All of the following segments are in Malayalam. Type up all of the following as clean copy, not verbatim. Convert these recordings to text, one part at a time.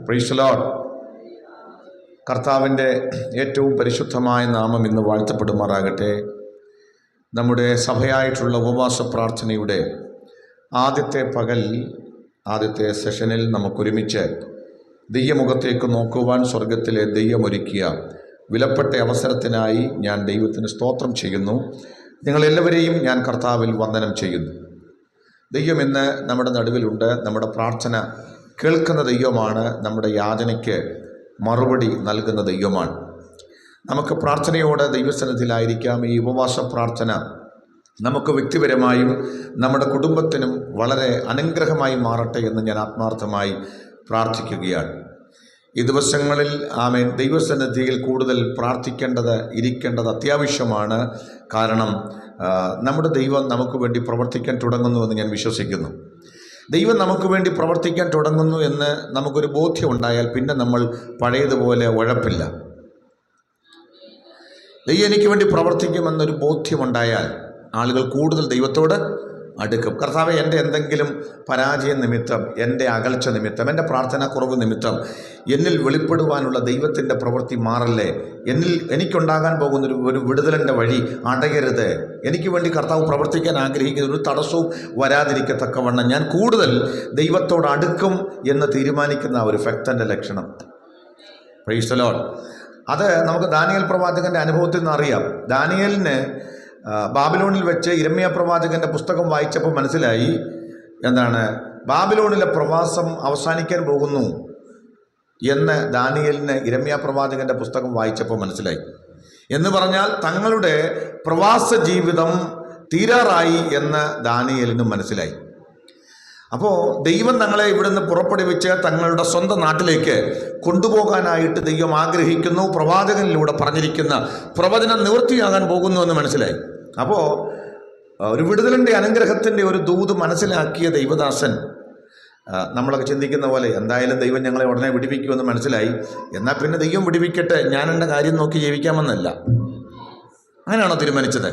Price the Lord. കർത്താവിൻ്റെ ഏറ്റവും പരിശുദ്ധമായ നാമം ഇന്ന് വാഴ്ത്തപ്പെടുമാറാകട്ടെ. നമ്മുടെ സഭയായിട്ടുള്ള ഉപവാസ പ്രാർത്ഥനയുടെ ആദ്യത്തെ സെഷനിൽ നമുക്കൊരുമിച്ച് ദൈവമുഖത്തേക്ക് നോക്കുവാൻ സ്വർഗത്തിലെ ദൈവമൊരുക്കിയ വിലപ്പെട്ട അവസരത്തിനായി ഞാൻ ദൈവത്തിന് സ്തോത്രം ചെയ്യുന്നു. നിങ്ങളെല്ലാവരെയും ഞാൻ കർത്താവിൽ വന്ദനം ചെയ്യുന്നു. ദൈവം ഇന്ന് നമ്മുടെ നടുവിലുണ്ട്. നമ്മുടെ പ്രാർത്ഥന കേൾക്കുന്ന ദൈവമാണ്. നമ്മുടെ യാചനയ്ക്ക് മറുപടി നൽകുന്ന ദൈവമാണ്. നമുക്ക് പ്രാർത്ഥനയോടെ ദൈവസന്നിധിയിലായിരിക്കാം. ഈ ഉപവാസ പ്രാർത്ഥന നമുക്ക് വ്യക്തിപരമായും നമ്മുടെ കുടുംബത്തിനും വളരെ അനുഗ്രഹമായി മാറട്ടെ എന്ന് ഞാൻ ആത്മാർത്ഥമായി പ്രാർത്ഥിക്കുകയാണ്. ഈ ദിവസങ്ങളിൽ ആമേൻ ദൈവസന്നിധിയിൽ കൂടുതൽ ഇരിക്കേണ്ടത് അത്യാവശ്യമാണ്. കാരണം നമ്മുടെ ദൈവം നമുക്ക് വേണ്ടി പ്രവർത്തിക്കാൻ തുടങ്ങുന്നുവെന്ന് ഞാൻ വിശ്വസിക്കുന്നു. ദൈവം നമുക്ക് വേണ്ടി പ്രവർത്തിക്കാൻ തുടങ്ങുന്നു എന്ന് നമുക്കൊരു ബോധ്യമുണ്ടായാൽ പിന്നെ നമ്മൾ പഴയതുപോലെ ഉഴപ്പില്ല. ദൈവം എനിക്ക് വേണ്ടി പ്രവർത്തിക്കുമെന്നൊരു ബോധ്യമുണ്ടായാൽ ആളുകൾ കൂടുതൽ ദൈവത്തോട് അടുക്കും. കർത്താവേ, എൻ്റെ എന്തെങ്കിലും പരാജയ നിമിത്തം, എൻ്റെ അകൽച്ച നിമിത്തം, എൻ്റെ പ്രാർത്ഥനാക്കുറവ് നിമിത്തം എന്നിൽ വെളിപ്പെടുവാനുള്ള ദൈവത്തിൻ്റെ പ്രവൃത്തി മാറല്ലേ. എനിക്കുണ്ടാകാൻ പോകുന്ന ഒരു വിടുതലിൻ്റെ വഴി അടയരുത്. എനിക്ക് വേണ്ടി കർത്താവ് പ്രവർത്തിക്കാൻ ആഗ്രഹിക്കുന്ന ഒരു തടസ്സവും വരാതിരിക്കത്തക്കവണ്ണം ഞാൻ കൂടുതൽ ദൈവത്തോട് അടുക്കും എന്ന് തീരുമാനിക്കുന്ന ഒരു ഭക്തൻ്റെ ലക്ഷണം. Price the Lord. അത് നമുക്ക് ദാനിയേൽ പ്രവാചകൻ്റെ അനുഭവത്തിൽ നിന്ന് അറിയാം. ദാനിയേലിന് ബാബിലോണിൽ വെച്ച് യിരെമ്യാ പ്രവാചകൻ്റെ പുസ്തകം വായിച്ചപ്പോൾ മനസ്സിലായി, ബാബിലോണിലെ പ്രവാസം അവസാനിക്കാൻ പോകുന്നു എന്ന് ദാനിയേലിന് യിരെമ്യാ പ്രവാചകൻ്റെ പുസ്തകം വായിച്ചപ്പോൾ മനസ്സിലായി. എന്ന് പറഞ്ഞാൽ തങ്ങളുടെ പ്രവാസ ജീവിതം തീരാറായി എന്ന് ദാനിയേലിനും മനസ്സിലായി. അപ്പോൾ ദൈവം തങ്ങളെ ഇവിടുന്ന് പുറപ്പെടുവിച്ച് തങ്ങളുടെ സ്വന്തം നാട്ടിലേക്ക് കൊണ്ടുപോകാനായിട്ട് ദൈവം ആഗ്രഹിക്കുന്നു. പ്രവാചകനിലൂടെ പറഞ്ഞിരിക്കുന്ന പ്രവചനം നിവൃത്തിയാകാൻ പോകുന്നു എന്ന് മനസ്സിലായി. അപ്പോൾ ഒരു വിടുതലിൻ്റെ അനുഗ്രഹത്തിൻ്റെ ഒരു ദൂത് മനസ്സിലാക്കിയ ദൈവദാസൻ നമ്മളൊക്കെ ചിന്തിക്കുന്ന പോലെ എന്തായാലും ദൈവം ഞങ്ങളെ ഉടനെ വിടിവിക്കുമെന്ന് മനസ്സിലായി. എന്നാൽ പിന്നെ ദൈവം വിടിവിക്കട്ടെ, ഞാൻ എൻ്റെ കാര്യം നോക്കി ജീവിക്കാമെന്നല്ല. അങ്ങനെയാണോ തീരുമാനിച്ചത്?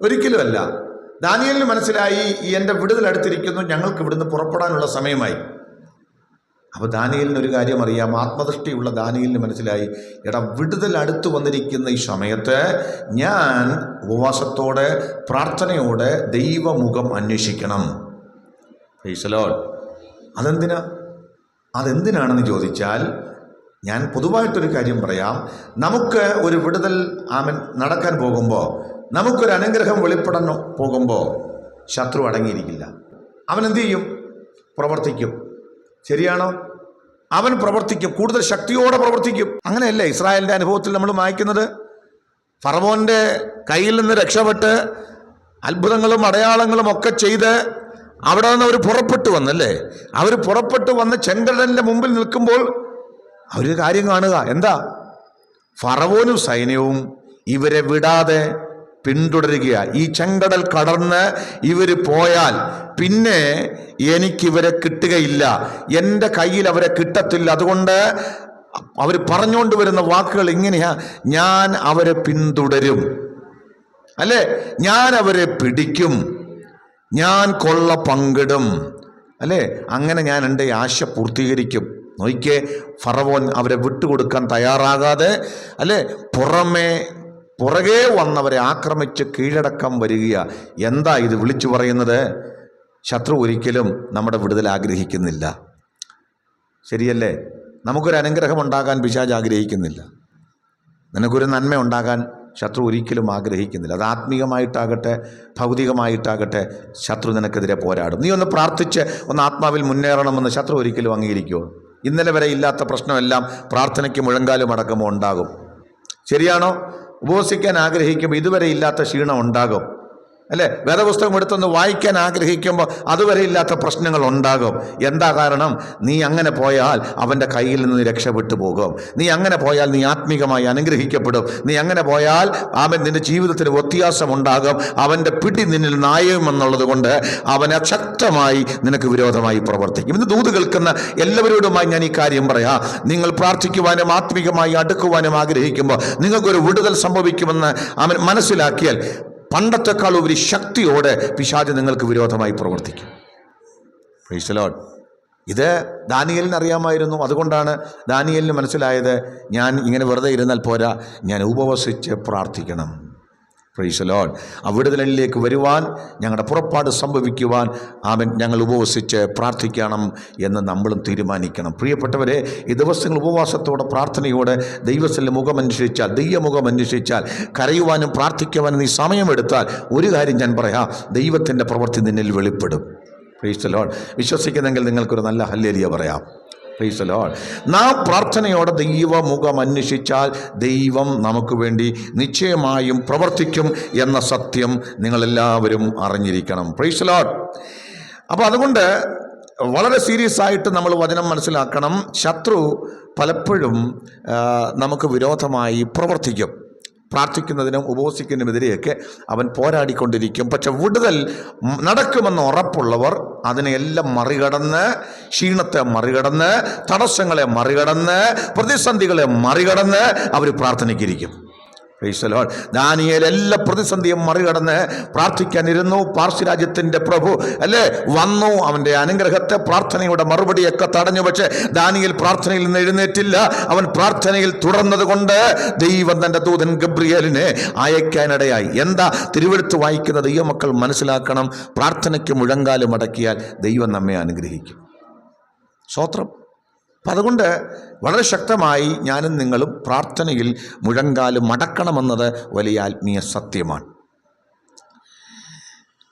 ഒരിക്കലുമല്ല. ദാനിയേലിന് മനസ്സിലായി, എൻ്റെ വിടുതൽ അടുത്തിരിക്കുന്നു, ഞങ്ങൾക്ക് ഇവിടുന്ന് പുറപ്പെടാനുള്ള സമയമായി. അപ്പോൾ ദാനിയേലിന് ഒരു കാര്യം അറിയാം. ആത്മദൃഷ്ടിയുള്ള ദാനിയേലിന് മനസ്സിലായി, വിടുതൽ അടുത്ത് വന്നിരിക്കുന്ന ഈ സമയത്ത് ഞാൻ ഉപവാസത്തോടെ പ്രാർത്ഥനയോടെ ദൈവമുഖം അന്വേഷിക്കണം. Price the Lord. അതെന്തിനാണെന്ന് ചോദിച്ചാൽ ഞാൻ പൊതുവായിട്ടൊരു കാര്യം പറയാം. നമുക്ക് ഒരു വിടുതൽ നടക്കാൻ പോകുമ്പോൾ, നമുക്കൊരു അനുഗ്രഹം വെളിപ്പെടാൻ പോകുമ്പോൾ ശത്രു അടങ്ങിയിരിക്കില്ല. അവൻ എന്തു ചെയ്യും? പ്രവർത്തിക്കും. ശരിയാണോ? അവൻ പ്രവർത്തിക്കും, കൂടുതൽ ശക്തിയോടെ പ്രവർത്തിക്കും. അങ്ങനെയല്ലേ ഇസ്രായേലിൻ്റെ അനുഭവത്തിൽ നമ്മൾ വായിക്കുന്നത്? ഫറവോൻ്റെ കയ്യിൽ നിന്ന് രക്ഷപ്പെട്ട് അത്ഭുതങ്ങളും അടയാളങ്ങളും ഒക്കെ ചെയ്ത് അവിടെ നിന്ന് അവർ പുറപ്പെട്ടു വന്നല്ലേ. അവർ പുറപ്പെട്ടു വന്ന് ചെങ്കടലിൻ്റെ മുമ്പിൽ നിൽക്കുമ്പോൾ അവരൊരു കാര്യം കാണുക. എന്താ? ഫറവോനും സൈന്യവും ഇവരെ വിടാതെ പിന്തുടരുകയാണ്. ഈ ചെങ്കടൽ കടന്ന് ഇവർ പോയാൽ പിന്നെ എനിക്കിവരെ കിട്ടുകയില്ല, എൻ്റെ കയ്യിൽ അവരെ കിട്ടത്തില്ല. അതുകൊണ്ട് അവർ പറഞ്ഞുകൊണ്ട് വരുന്ന വാക്കുകൾ ഇങ്ങനെയാ: ഞാൻ അവരെ പിന്തുടരും, അല്ലേ, ഞാൻ അവരെ പിടിക്കും, ഞാൻ കൊള്ള പങ്കിടും, അല്ലേ, അങ്ങനെ ഞാൻ എൻ്റെ ആശ പൂർത്തീകരിക്കും. നോക്കിക്കേ, ഫറവോൻ അവരെ വിട്ടുകൊടുക്കാൻ തയ്യാറാകാതെ, അല്ലേ, പുറകെ വന്നവരെ ആക്രമിച്ച് കീഴടക്കം വരിക. എന്താ ഇത് വിളിച്ചു പറയുന്നത്? ശത്രു ഒരിക്കലും നമ്മുടെ വിടുതൽ ആഗ്രഹിക്കുന്നില്ല. ശരിയല്ലേ? നമുക്കൊരു അനുഗ്രഹം ഉണ്ടാകാൻ പിശാച് ആഗ്രഹിക്കുന്നില്ല. നിനക്കൊരു നന്മ ഉണ്ടാകാൻ ശത്രു ഒരിക്കലും ആഗ്രഹിക്കുന്നില്ല. അത് ആത്മീകമായിട്ടാകട്ടെ ഭൗതികമായിട്ടാകട്ടെ ശത്രു നിനക്കെതിരെ പോരാടും. നീ ഒന്ന് പ്രാർത്ഥിച്ച് ഒന്ന് ആത്മാവിൽ മുന്നേറണമെന്ന് ശത്രു ഒരിക്കലും അംഗീകരിക്കുമോ? ഇന്നലെ വരെ ഇല്ലാത്ത പ്രശ്നമെല്ലാം പ്രാർത്ഥനയ്ക്ക് മുഴങ്കാലും അടക്കമോ ഉണ്ടാകും. ശരിയാണോ? ഉപവസിക്കാൻ ആഗ്രഹിക്കുമ്പോൾ ഇതുവരെ ഇല്ലാത്ത ക്ഷീണം ഉണ്ടാകും, അല്ലേ? വേദപുസ്തകം എടുത്തൊന്ന് വായിക്കാൻ ആഗ്രഹിക്കുമ്പോൾ അതുവരെ ഇല്ലാത്ത പ്രശ്നങ്ങൾ ഉണ്ടാകും. എന്താ കാരണം? നീ അങ്ങനെ പോയാൽ അവൻ്റെ കയ്യിൽ നിന്ന് നീ രക്ഷപ്പെട്ടു പോകും. നീ അങ്ങനെ പോയാൽ നീ ആത്മീകമായി അനുഗ്രഹിക്കപ്പെടും. നീ അങ്ങനെ പോയാൽ നിന്റെ ജീവിതത്തിന് വ്യത്യാസമുണ്ടാകും. അവൻ്റെ പിടി നിന്നിൽ നായുമെന്നുള്ളത് കൊണ്ട് അവൻ ശക്തമായി നിനക്ക് വിരോധമായി പ്രവർത്തിക്കും. ഇന്ന് ദൂത് കേൾക്കുന്ന എല്ലാവരോടുമായി ഞാൻ ഈ കാര്യം പറയാം. നിങ്ങൾ പ്രാർത്ഥിക്കുവാനും ആത്മീകമായി അടുക്കുവാനും ആഗ്രഹിക്കുമ്പോൾ നിങ്ങൾക്കൊരു വിടുതൽ സംഭവിക്കുമെന്ന് അവൻ മനസ്സിലാക്കിയാൽ പണ്ടത്തെക്കാൾ ഉപരി ശക്തിയോടെ പിശാച് നിങ്ങൾക്ക് വിരോധമായി പ്രവർത്തിക്കും. Price the Lord. ഇത് ദാനിയേലിന് അറിയാമായിരുന്നു. അതുകൊണ്ടാണ് ദാനിയേലിന് മനസ്സിലായത്, ഞാൻ ഇങ്ങനെ വെറുതെ ഇരുന്നാൽ പോരാ, ഞാൻ ഉപവസിച്ച് പ്രാർത്ഥിക്കണം. Price the Lord. ആ വിടുതലിലേക്ക് വരുവാൻ, ഞങ്ങളുടെ പുറപ്പാട് സംഭവിക്കുവാൻ ഞങ്ങൾ ഉപവസിച്ച് പ്രാർത്ഥിക്കണം എന്ന് നമ്മളും തീരുമാനിക്കണം. പ്രിയപ്പെട്ടവരെ, ഈ ദിവസങ്ങൾ ഉപവാസത്തോടെ പ്രാർത്ഥനയോടെ ദൈവത്തിൻ്റെ മുഖമന്വേഷിച്ചാൽ, ദൈവമുഖമന്വേഷിച്ചാൽ, കരയുവാനും പ്രാർത്ഥിക്കുവാനും നീ സമയമെടുത്താൽ, ഒരു കാര്യം ഞാൻ പറയാം, ദൈവത്തിൻ്റെ പ്രവൃത്തി നിന്നിൽ വെളിപ്പെടും. Price the Lord. വിശ്വസിക്കുന്നെങ്കിൽ നിങ്ങൾക്കൊരു നല്ല ഹല്ലേലൂയ പറയാം. Price the Lord. നാം പ്രാർത്ഥനയോടെ ദൈവമുഖം അന്വേഷിച്ചാൽ ദൈവം നമുക്ക് വേണ്ടി നിശ്ചയമായും പ്രവർത്തിക്കും എന്ന സത്യം നിങ്ങളെല്ലാവരും അറിഞ്ഞിരിക്കണം. Price the Lord. അപ്പോൾ അതുകൊണ്ട് വളരെ സീരിയസ് ആയിട്ട് നമ്മൾ വചനം മനസ്സിലാക്കണം. ശത്രു പലപ്പോഴും നമുക്ക് വിരോധമായി പ്രവർത്തിക്കും. പ്രാർത്ഥിക്കുന്നതിനും ഉപവസിക്കുന്നതിനെതിരെയൊക്കെ അവൻ പോരാടിക്കൊണ്ടിരിക്കും. പക്ഷെ വിടുതൽ നടക്കുമെന്ന് ഉറപ്പുള്ളവർ അതിനെയെല്ലാം മറികടന്ന്, ക്ഷീണത്തെ മറികടന്ന്, തടസ്സങ്ങളെ മറികടന്ന്, പ്രതിസന്ധികളെ മറികടന്ന് അവർ പ്രാർത്ഥനയ്ക്കിരിക്കും. Praise the Lord. ദാനിയേൽ എല്ലാ പ്രതിസന്ധിയും മറികടന്ന് പ്രാർത്ഥിക്കാനിരുന്നു. പാർസി രാജ്യത്തിൻ്റെ പ്രഭു അല്ലേ വന്നു, അവൻ്റെ അനുഗ്രഹത്തെ, പ്രാർത്ഥനയുടെ മറുപടിയൊക്കെ തടഞ്ഞു. പക്ഷേ ദാനിയേൽ പ്രാർത്ഥനയിൽ നിന്ന് എഴുന്നേറ്റില്ല. അവൻ പ്രാർത്ഥനയിൽ തുടർന്നത് കൊണ്ട് ദൈവം തൻ്റെ ദൂതൻ ഗബ്രിയേലിനെ അയക്കാനിടയായി. എന്താ തിരുവെഴുത്ത് വായിക്കുന്ന ദൈവമക്കൾ മനസ്സിലാക്കണം, പ്രാർത്ഥനയ്ക്ക് മുഴങ്കാലും മടക്കിയാൽ ദൈവം നമ്മെ അനുഗ്രഹിക്കും. സ്തോത്രം. അപ്പം അതുകൊണ്ട് വളരെ ശക്തമായി ഞാനും നിങ്ങളും പ്രാർത്ഥനയിൽ മുഴങ്കാലും മടക്കണമെന്നത് വലിയ ആത്മീയ സത്യമാണ്.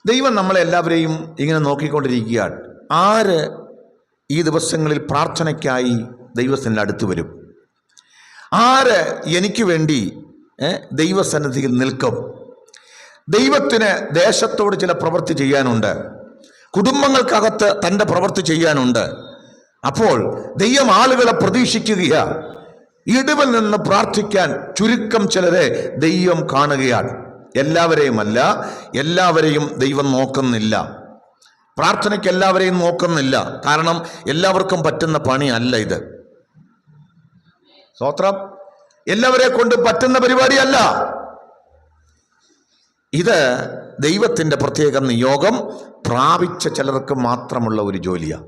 ദൈവം നമ്മളെല്ലാവരെയും ഇങ്ങനെ നോക്കിക്കൊണ്ടിരിക്കുകയാണ്. ആര് ഈ ദിവസങ്ങളിൽ പ്രാർത്ഥനയ്ക്കായി ദൈവത്തിൻ്റെ അടുത്ത് വരും? ആര് എനിക്ക് വേണ്ടി ദൈവസന്നിധിയിൽ നിൽക്കും? ദൈവത്തിന് ദേശത്തോട് ചില പ്രവൃത്തി ചെയ്യാനുണ്ട്, കുടുംബങ്ങൾക്കകത്ത് തൻ്റെ പ്രവൃത്തി ചെയ്യാനുണ്ട്. അപ്പോൾ ദൈവം ആളുകളെ പ്രതീക്ഷിക്കുകയാണ്. ഇടിവിൽ നിന്ന് പ്രാർത്ഥിക്കാൻ ചുരുക്കം ചിലരെ ദൈവം കാണുകയാണ്. എല്ലാവരെയുമല്ല, എല്ലാവരെയും ദൈവം നോക്കുന്നില്ല. പ്രാർത്ഥനയ്ക്ക് എല്ലാവരെയും നോക്കുന്നില്ല. കാരണം എല്ലാവർക്കും പറ്റുന്ന പണിയല്ല ഇത്. സ്തോത്രം. എല്ലാവരെ കൊണ്ട് പറ്റുന്ന പരിപാടിയല്ല ഇത്. ദൈവത്തിൻ്റെ പ്രത്യേക നിയോഗം പ്രാപിച്ച ചിലർക്ക് മാത്രമുള്ള ഒരു ജോലിയാണ്.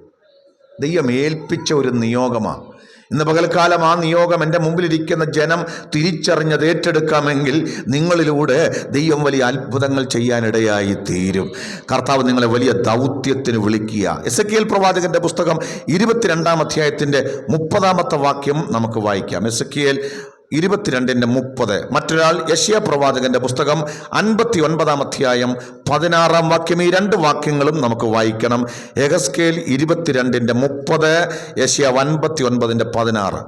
ദൈവം ഏൽപ്പിച്ച ഒരു നിയോഗമാണ്. ഇന്ന് പകൽക്കാലം ആ നിയോഗം എൻ്റെ മുമ്പിലിരിക്കുന്ന ജനം തിരിച്ചറിഞ്ഞത് ഏറ്റെടുക്കാമെങ്കിൽ നിങ്ങളിലൂടെ ദൈവം വലിയ അത്ഭുതങ്ങൾ ചെയ്യാനിടയായി തീരും. കർത്താവ് നിങ്ങളെ വലിയ ദൗത്യത്തിന് വിളിക്കുക. എസെക്കിയേൽ പ്രവാചകന്റെ പുസ്തകം 22-ാം അധ്യായത്തിൻ്റെ 30-ാമത്തെ വാക്യം നമുക്ക് വായിക്കാം. എസെക്കിയേൽ 22:30. മറ്റൊരാൾ യെശയ്യാ പ്രവാചകന്റെ പുസ്തകം 59-ാം അധ്യായം 16-ാം വാക്യം. ഈ രണ്ട് വാക്യങ്ങളും നമുക്ക് വായിക്കണം. യെഹെസ്കേൽ 22:30, യെശയ്യാ 59:16.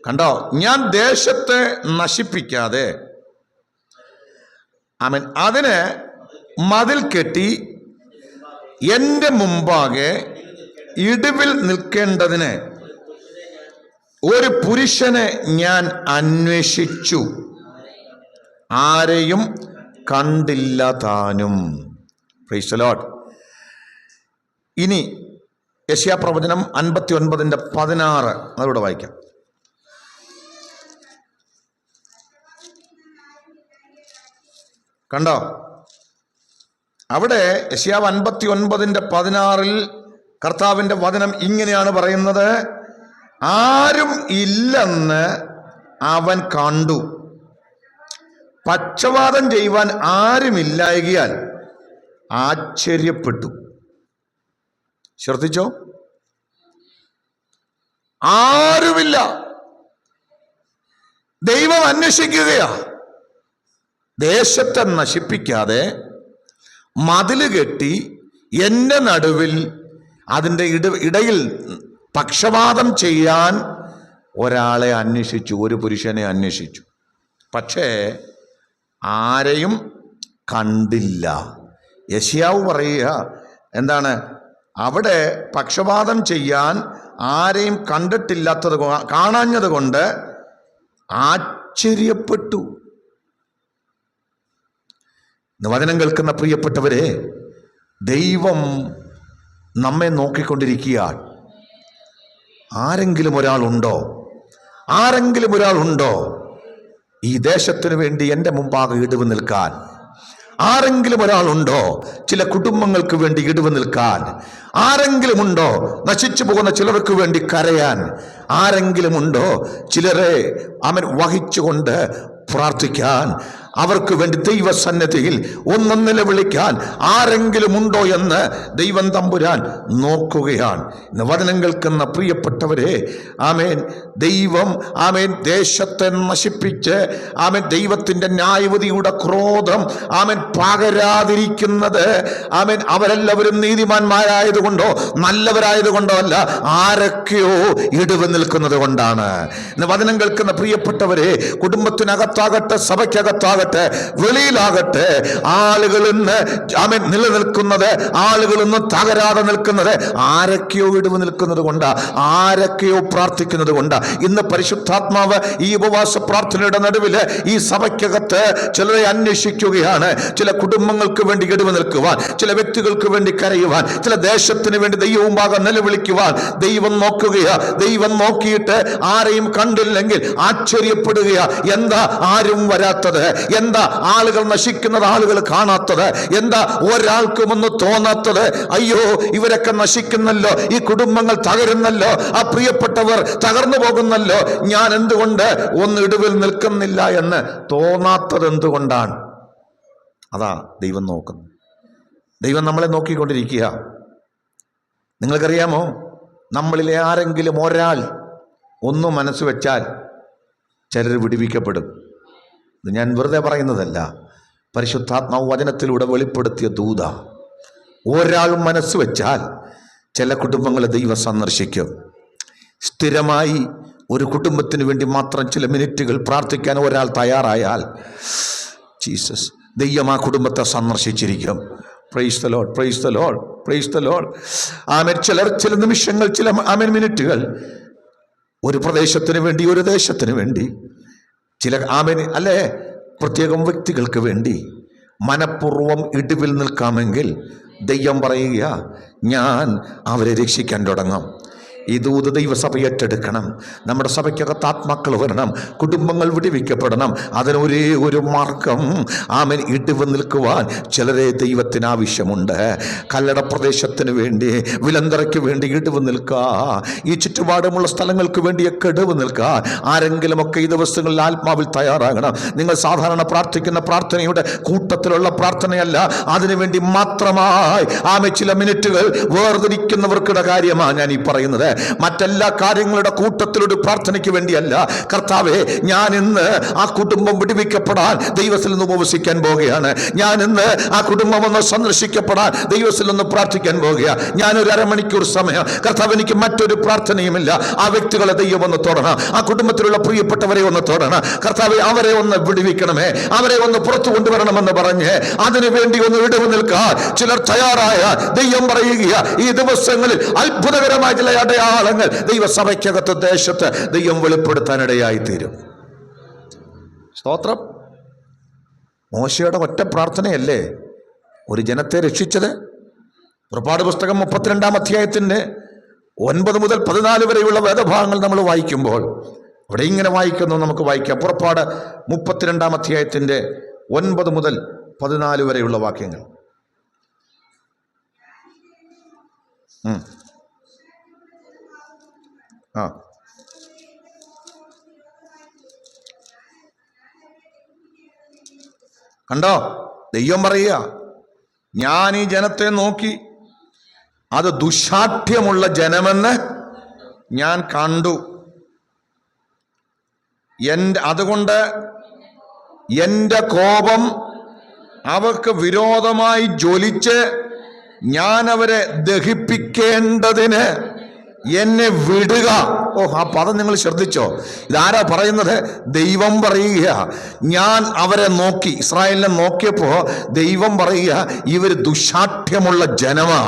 കണ്ടോ, ഞാൻ ദേശത്തെ നശിപ്പിക്കാതെ അതിന് മതിൽ കെട്ടി എൻ്റെ മുമ്പാകെ ഇടിവിൽ നിൽക്കേണ്ടതിന് ഒരു പുരുഷനെ ഞാൻ അന്വേഷിച്ചു, ആരെയും കണ്ടില്ല താനും. Price the Lord. ഇനി യെശയ്യാ പ്രവചനം 59:16 അതോടെ വായിക്കാം. കണ്ടോ, അവിടെ യെശയ്യാ 59:16 കർത്താവിൻ്റെ വചനം ഇങ്ങനെയാണ് പറയുന്നത്: ആരും ഇല്ലെന്ന് അവൻ കണ്ടു, പക്ഷപാതം ചെയ്യുവാൻ ആരുമില്ലായകയാൽ ആശ്ചര്യപ്പെട്ടു. ശ്രദ്ധിച്ചോ, ആരുമില്ല. ദൈവം അന്വേഷിക്കുകയാ. ദേശത്തെ നശിപ്പിക്കാതെ മതില് കെട്ടി എൻ്റെ നടുവിൽ അതിൻ്റെ ഇടയിൽ പക്ഷപാതം ചെയ്യാൻ ഒരാളെ അന്വേഷിച്ചു, ഒരു പുരുഷനെ അന്വേഷിച്ചു. പക്ഷേ ആരെയും കണ്ടില്ല. യെശയ്യാവ് പറയുക എന്താണ്? അവിടെ പക്ഷപാതം ചെയ്യാൻ ആരെയും കണ്ടിട്ടില്ലാത്തത്, കാണാഞ്ഞത് കൊണ്ട് ആശ്ചര്യപ്പെട്ടു. വചനം കേൾക്കുന്ന പ്രിയപ്പെട്ടവരെ, ദൈവം നമ്മെ നോക്കിക്കൊണ്ടിരിക്കുകയാണ്. ആരെങ്കിലും ഒരാളുണ്ടോ? ഈ ദേശത്തിന് വേണ്ടി എൻ്റെ മുമ്പാകെ ഇടിവ് നിൽക്കാൻ ആരെങ്കിലും ഒരാളുണ്ടോ? ചില കുടുംബങ്ങൾക്ക് വേണ്ടി ഇടിവ് നിൽക്കാൻ ആരെങ്കിലും ഉണ്ടോ? നശിച്ചു പോകുന്ന ചിലർക്ക് വേണ്ടി കരയാൻ ആരെങ്കിലും ഉണ്ടോ? ചിലരെ അവൻ വഹിച്ചുകൊണ്ട് പ്രാർത്ഥിക്കാൻ, അവർക്ക് വേണ്ടി ദൈവസന്നിധിയിൽ ഒന്ന് നിലവിളിക്കാൻ ആരെങ്കിലും ഉണ്ടോ എന്ന് ദൈവം തമ്പുരാൻ നോക്കുകയാണ്. ഇന്ന് വചനം കേൾക്കുന്ന പ്രിയപ്പെട്ടവരെ, ആമേൻ, ദൈവം ആമേൻ ദേശത്തെ നശിപ്പിച്ച് ആമേൻ ദൈവത്തിൻ്റെ ന്യായവിധിയുടെ ക്രോധം ആമേൻ പകരാതിരിക്കുന്നത് ആമേൻ അവരെല്ലാവരും നീതിമാന്മാരായതുകൊണ്ടോ നല്ലവരായതുകൊണ്ടോ അല്ല, ആരൊക്കെയോ ഇടിവ് നിൽക്കുന്നത് കൊണ്ടാണ്. ഇന്ന് വചനം കേൾക്കുന്ന പ്രിയപ്പെട്ടവരെ, കുടുംബത്തിനകത്താകട്ടെ സഭയ്ക്കകത്താകട്ടെ വെളിയിലാകട്ടെ, ആളുകൾ ഇന്ന് ആമേൻ നിലനിൽക്കുന്നത്, ആളുകൾ ഇന്ന് തകരാതെ നിൽക്കുന്നത് ആരൊക്കെയോ ഇടിവ് നിൽക്കുന്നത് കൊണ്ടാ, ആരൊക്കെയോ പ്രാർത്ഥിക്കുന്നത് കൊണ്ടാ. ഇന്ന് പരിശുദ്ധാത്മാവ് ഈ ഉപവാസ പ്രാർത്ഥനയുടെ നടുവിൽ ഈ സഭയ്ക്കകത്ത് ചിലരെ അന്വേഷിക്കുകയാണ്. ചില കുടുംബങ്ങൾക്ക് വേണ്ടി ഇടിവ് നിൽക്കുവാൻ, ചില വ്യക്തികൾക്ക് വേണ്ടി കരയുവാൻ, ചില ദേശത്തിന് വേണ്ടി ദൈവമുമ്പാകെ നിലവിളിക്കുവാൻ ദൈവം നോക്കുകയാ. ദൈവം നോക്കിയിട്ട് ആരെയും കണ്ടില്ലെങ്കിൽ ആശ്ചര്യപ്പെടുകയാ. എന്താ ആരും വരാത്തത്? എന്താ ആളുകൾ നശിക്കുന്നത് ആളുകൾ കാണാത്തത്? എന്താ ഒരാൾക്കും ഒന്ന് തോന്നാത്തത്? അയ്യോ, ഇവരൊക്കെ നശിക്കുന്നല്ലോ, ഈ കുടുംബങ്ങൾ തകരുന്നല്ലോ, ആ പ്രിയപ്പെട്ടവർ തകർന്നു പോകുന്നല്ലോ, ഞാൻ എന്തുകൊണ്ട് ഒന്ന് ഇടിവിൽ നിൽക്കുന്നില്ല എന്ന് തോന്നാത്തത് എന്തുകൊണ്ടാണ്? അതാ ദൈവം നോക്കുന്നത്. ദൈവം നമ്മളെ നോക്കിക്കൊണ്ടിരിക്കുക. നിങ്ങൾക്കറിയാമോ, നമ്മളിലെ ആരെങ്കിലും ഒരാൾ ഒന്നും മനസ്സ് വെച്ചാൽ ചിലർ വിടുവിക്കപ്പെടും. ഇത് ഞാൻ വെറുതെ പറയുന്നതല്ല, പരിശുദ്ധാത്മാവ് വചനത്തിലൂടെ വെളിപ്പെടുത്തിയ ദൂത. ഒരാൾ മനസ്സ് വെച്ചാൽ ചില കുടുംബങ്ങളെ ദൈവം സന്ദർശിക്കും. സ്ഥിരമായി ഒരു കുടുംബത്തിന് വേണ്ടി മാത്രം ചില മിനിറ്റുകൾ പ്രാർത്ഥിക്കാൻ ഒരാൾ തയ്യാറായാൽ ജീസസ് ദൈവം ആ കുടുംബത്തെ സന്ദർശിച്ചിരിക്കും. Praise the Lord, praise the Lord, praise the Lord. Amen. ചില നിമിഷങ്ങൾ, ചില ആമേൻ മിനിറ്റുകൾ ഒരു പ്രദേശത്തിന് വേണ്ടി, ഒരു ദേശത്തിന് വേണ്ടി, ചില ആമേൻ അല്ലേ പ്രത്യേകം വ്യക്തികൾക്ക് വേണ്ടി മനഃപൂർവ്വം ഇടിവിൽ നിൽക്കാമെങ്കിൽ ദൈവം പറയുക, ഞാൻ അവരെ രക്ഷിക്കാൻ തുടങ്ങും. ഈ ദൂത ദൈവസഭ ഏറ്റെടുക്കണം. നമ്മുടെ സഭയ്ക്കകത്ത് ആത്മാക്കൾ വരണം, കുടുംബങ്ങൾ വിടുവിക്കപ്പെടണം. അതിനൊരേ ഒരു മാർഗം, ആമേൻ, ഇടിവ് നിൽക്കുവാൻ ചിലരെ ദൈവത്തിന് ആവശ്യമുണ്ട്. കല്ലട പ്രദേശത്തിന് വേണ്ടി, വിലന്തറയ്ക്ക് വേണ്ടി ഇടിവ് നിൽക്കുക, ഈ ചുറ്റുപാടുമുള്ള സ്ഥലങ്ങൾക്ക് വേണ്ടിയൊക്കെ ഇടിവ് നിൽക്കുക. ആരെങ്കിലുമൊക്കെ ഈ ദിവസങ്ങളിൽ ആത്മാവിൽ തയ്യാറാകണം. നിങ്ങൾ സാധാരണ പ്രാർത്ഥിക്കുന്ന പ്രാർത്ഥനയുടെ കൂട്ടത്തിലുള്ള പ്രാർത്ഥനയല്ല, അതിനുവേണ്ടി മാത്രമായി ആമേൻ ചില മിനിറ്റുകൾ വേർതിരിക്കുന്നവർക്കുടെ കാര്യമാണ് ഞാൻ ഈ പറയുന്നത്. മറ്റെല്ലാ കാര്യങ്ങളുടെ കൂട്ടത്തിലൊരു പ്രാർത്ഥനയ്ക്ക് വേണ്ടിയല്ല. കർത്താവേ, ഞാൻ ഇന്ന് ആ കുടുംബം വിടുവിക്കപ്പെടാൻ ദൈവത്തിൽ നിന്ന് ഉപവസിക്കാൻ പോവുകയാണ്. ഞാൻ ഇന്ന് ആ കുടുംബം ഒന്ന് സന്ദർശിക്കപ്പെടാൻ ദൈവത്തിൽ നിന്ന് പ്രാർത്ഥിക്കാൻ പോവുകയാണ്. ഞാനൊരു അരമണിക്കൂർ സമയം, കർത്താവ്, എനിക്ക് മറ്റൊരു പ്രാർത്ഥനയുമില്ല. ആ വ്യക്തികളെ ദൈവം ഒന്ന് തൊടണം, ആ കുടുംബത്തിലുള്ള പ്രിയപ്പെട്ടവരെ ഒന്ന് തൊടണം. കർത്താവേ, അവരെ ഒന്ന് വിടുവിക്കണമേ, അവരെ ഒന്ന് പുറത്തു കൊണ്ടുവരണമെന്ന് പറഞ്ഞ് അതിനു വേണ്ടി ഒന്ന് ഇടിവ് നിൽക്കാൻ ചിലർ തയ്യാറായ ദൈവം പറയുക, ഈ ദിവസങ്ങളിൽ അത്ഭുതകരമായ ചില അടയാളങ്ങൾ ദൈവസഭയ്ക്കകത്ത്, ദേശത്ത് ദൈവം വെളിപ്പെടുത്താനിടയായി തീരും. സ്തോത്രം. മോശയുടെ ഒറ്റ പ്രാർത്ഥനയല്ലേ ഒരു ജനത്തെ രക്ഷിച്ചത്? പുറപ്പാട് പുസ്തകം 32-ാം അധ്യായത്തിൻ്റെ 9 മുതൽ 14 വരെയുള്ള വേദഭാഗങ്ങൾ നമ്മൾ വായിക്കുമ്പോൾ അവിടെ ഇങ്ങനെ വായിക്കുന്നു. നമുക്ക് വായിക്കാം. പുറപ്പാട് 32-ാം അധ്യായത്തിൻ്റെ 9 മുതൽ 14 വരെയുള്ള വാക്യങ്ങൾ. കണ്ടോ, ദൈവം പറയുക, ഞാൻ ഈ ജനത്തെ നോക്കി, അത് ദുശാഠ്യമുള്ള ജനമെന്ന് ഞാൻ കണ്ടു. അതുകൊണ്ട് എൻ്റെ കോപം അവർക്ക് വിരോധമായി ജ്വലിച്ച് ഞാൻ അവരെ ദഹിപ്പിക്കേണ്ടതിന് എന്നെ വിടുക. ആ പദം നിങ്ങൾ ശ്രദ്ധിച്ചോ? ഇതാരാ പറയുന്നത്? ദൈവം പറയുക. ഞാൻ അവരെ നോക്കി, ഇസ്രായേലിനെ നോക്കിയപ്പോൾ ദൈവം പറയുക, ഇവർ ദുശാഠ്യമുള്ള ജനമാ.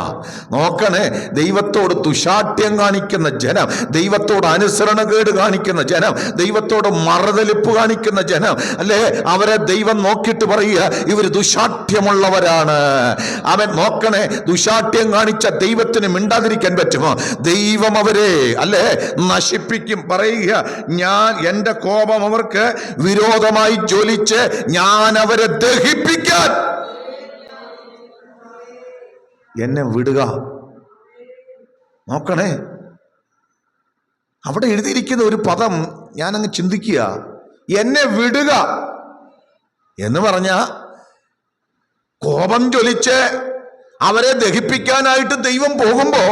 നോക്കണേ, ദൈവത്തോട് ദുശാഠ്യം കാണിക്കുന്ന ജനം, ദൈവത്തോട് അനുസരണക്കേട് കാണിക്കുന്ന ജനം, ദൈവത്തോട് മറുതലിപ്പ് കാണിക്കുന്ന ജനം അല്ലേ, അവരെ ദൈവം നോക്കിയിട്ട് പറയുക, ഇവർ ദുശാഠ്യമുള്ളവരാണ്. അവൻ നോക്കണേ, ദുശാഠ്യം കാണിച്ച ദൈവത്തിന് മിണ്ടാതിരിക്കാൻ പറ്റുമോ? ദൈവം അവരെ അല്ലേ നശിപ്പിക്കും. പറയുക, ഞാൻ എൻ്റെ കോപം അവർക്ക് വിരോധമായി ജ്വലിച്ച് ഞാൻ അവരെ ദഹിപ്പിക്കാൻ എന്നെ വിടുക. നോക്കണേ, അവിടെ എഴുതിയിരിക്കുന്ന ഒരു പദം ഞാനങ്ങ് ചിന്തിക്കുക. എന്നെ വിടുക എന്ന് പറഞ്ഞ കോപം ജ്വലിച്ച് അവരെ ദഹിപ്പിക്കാനായിട്ട് ദൈവം പോകുമ്പോ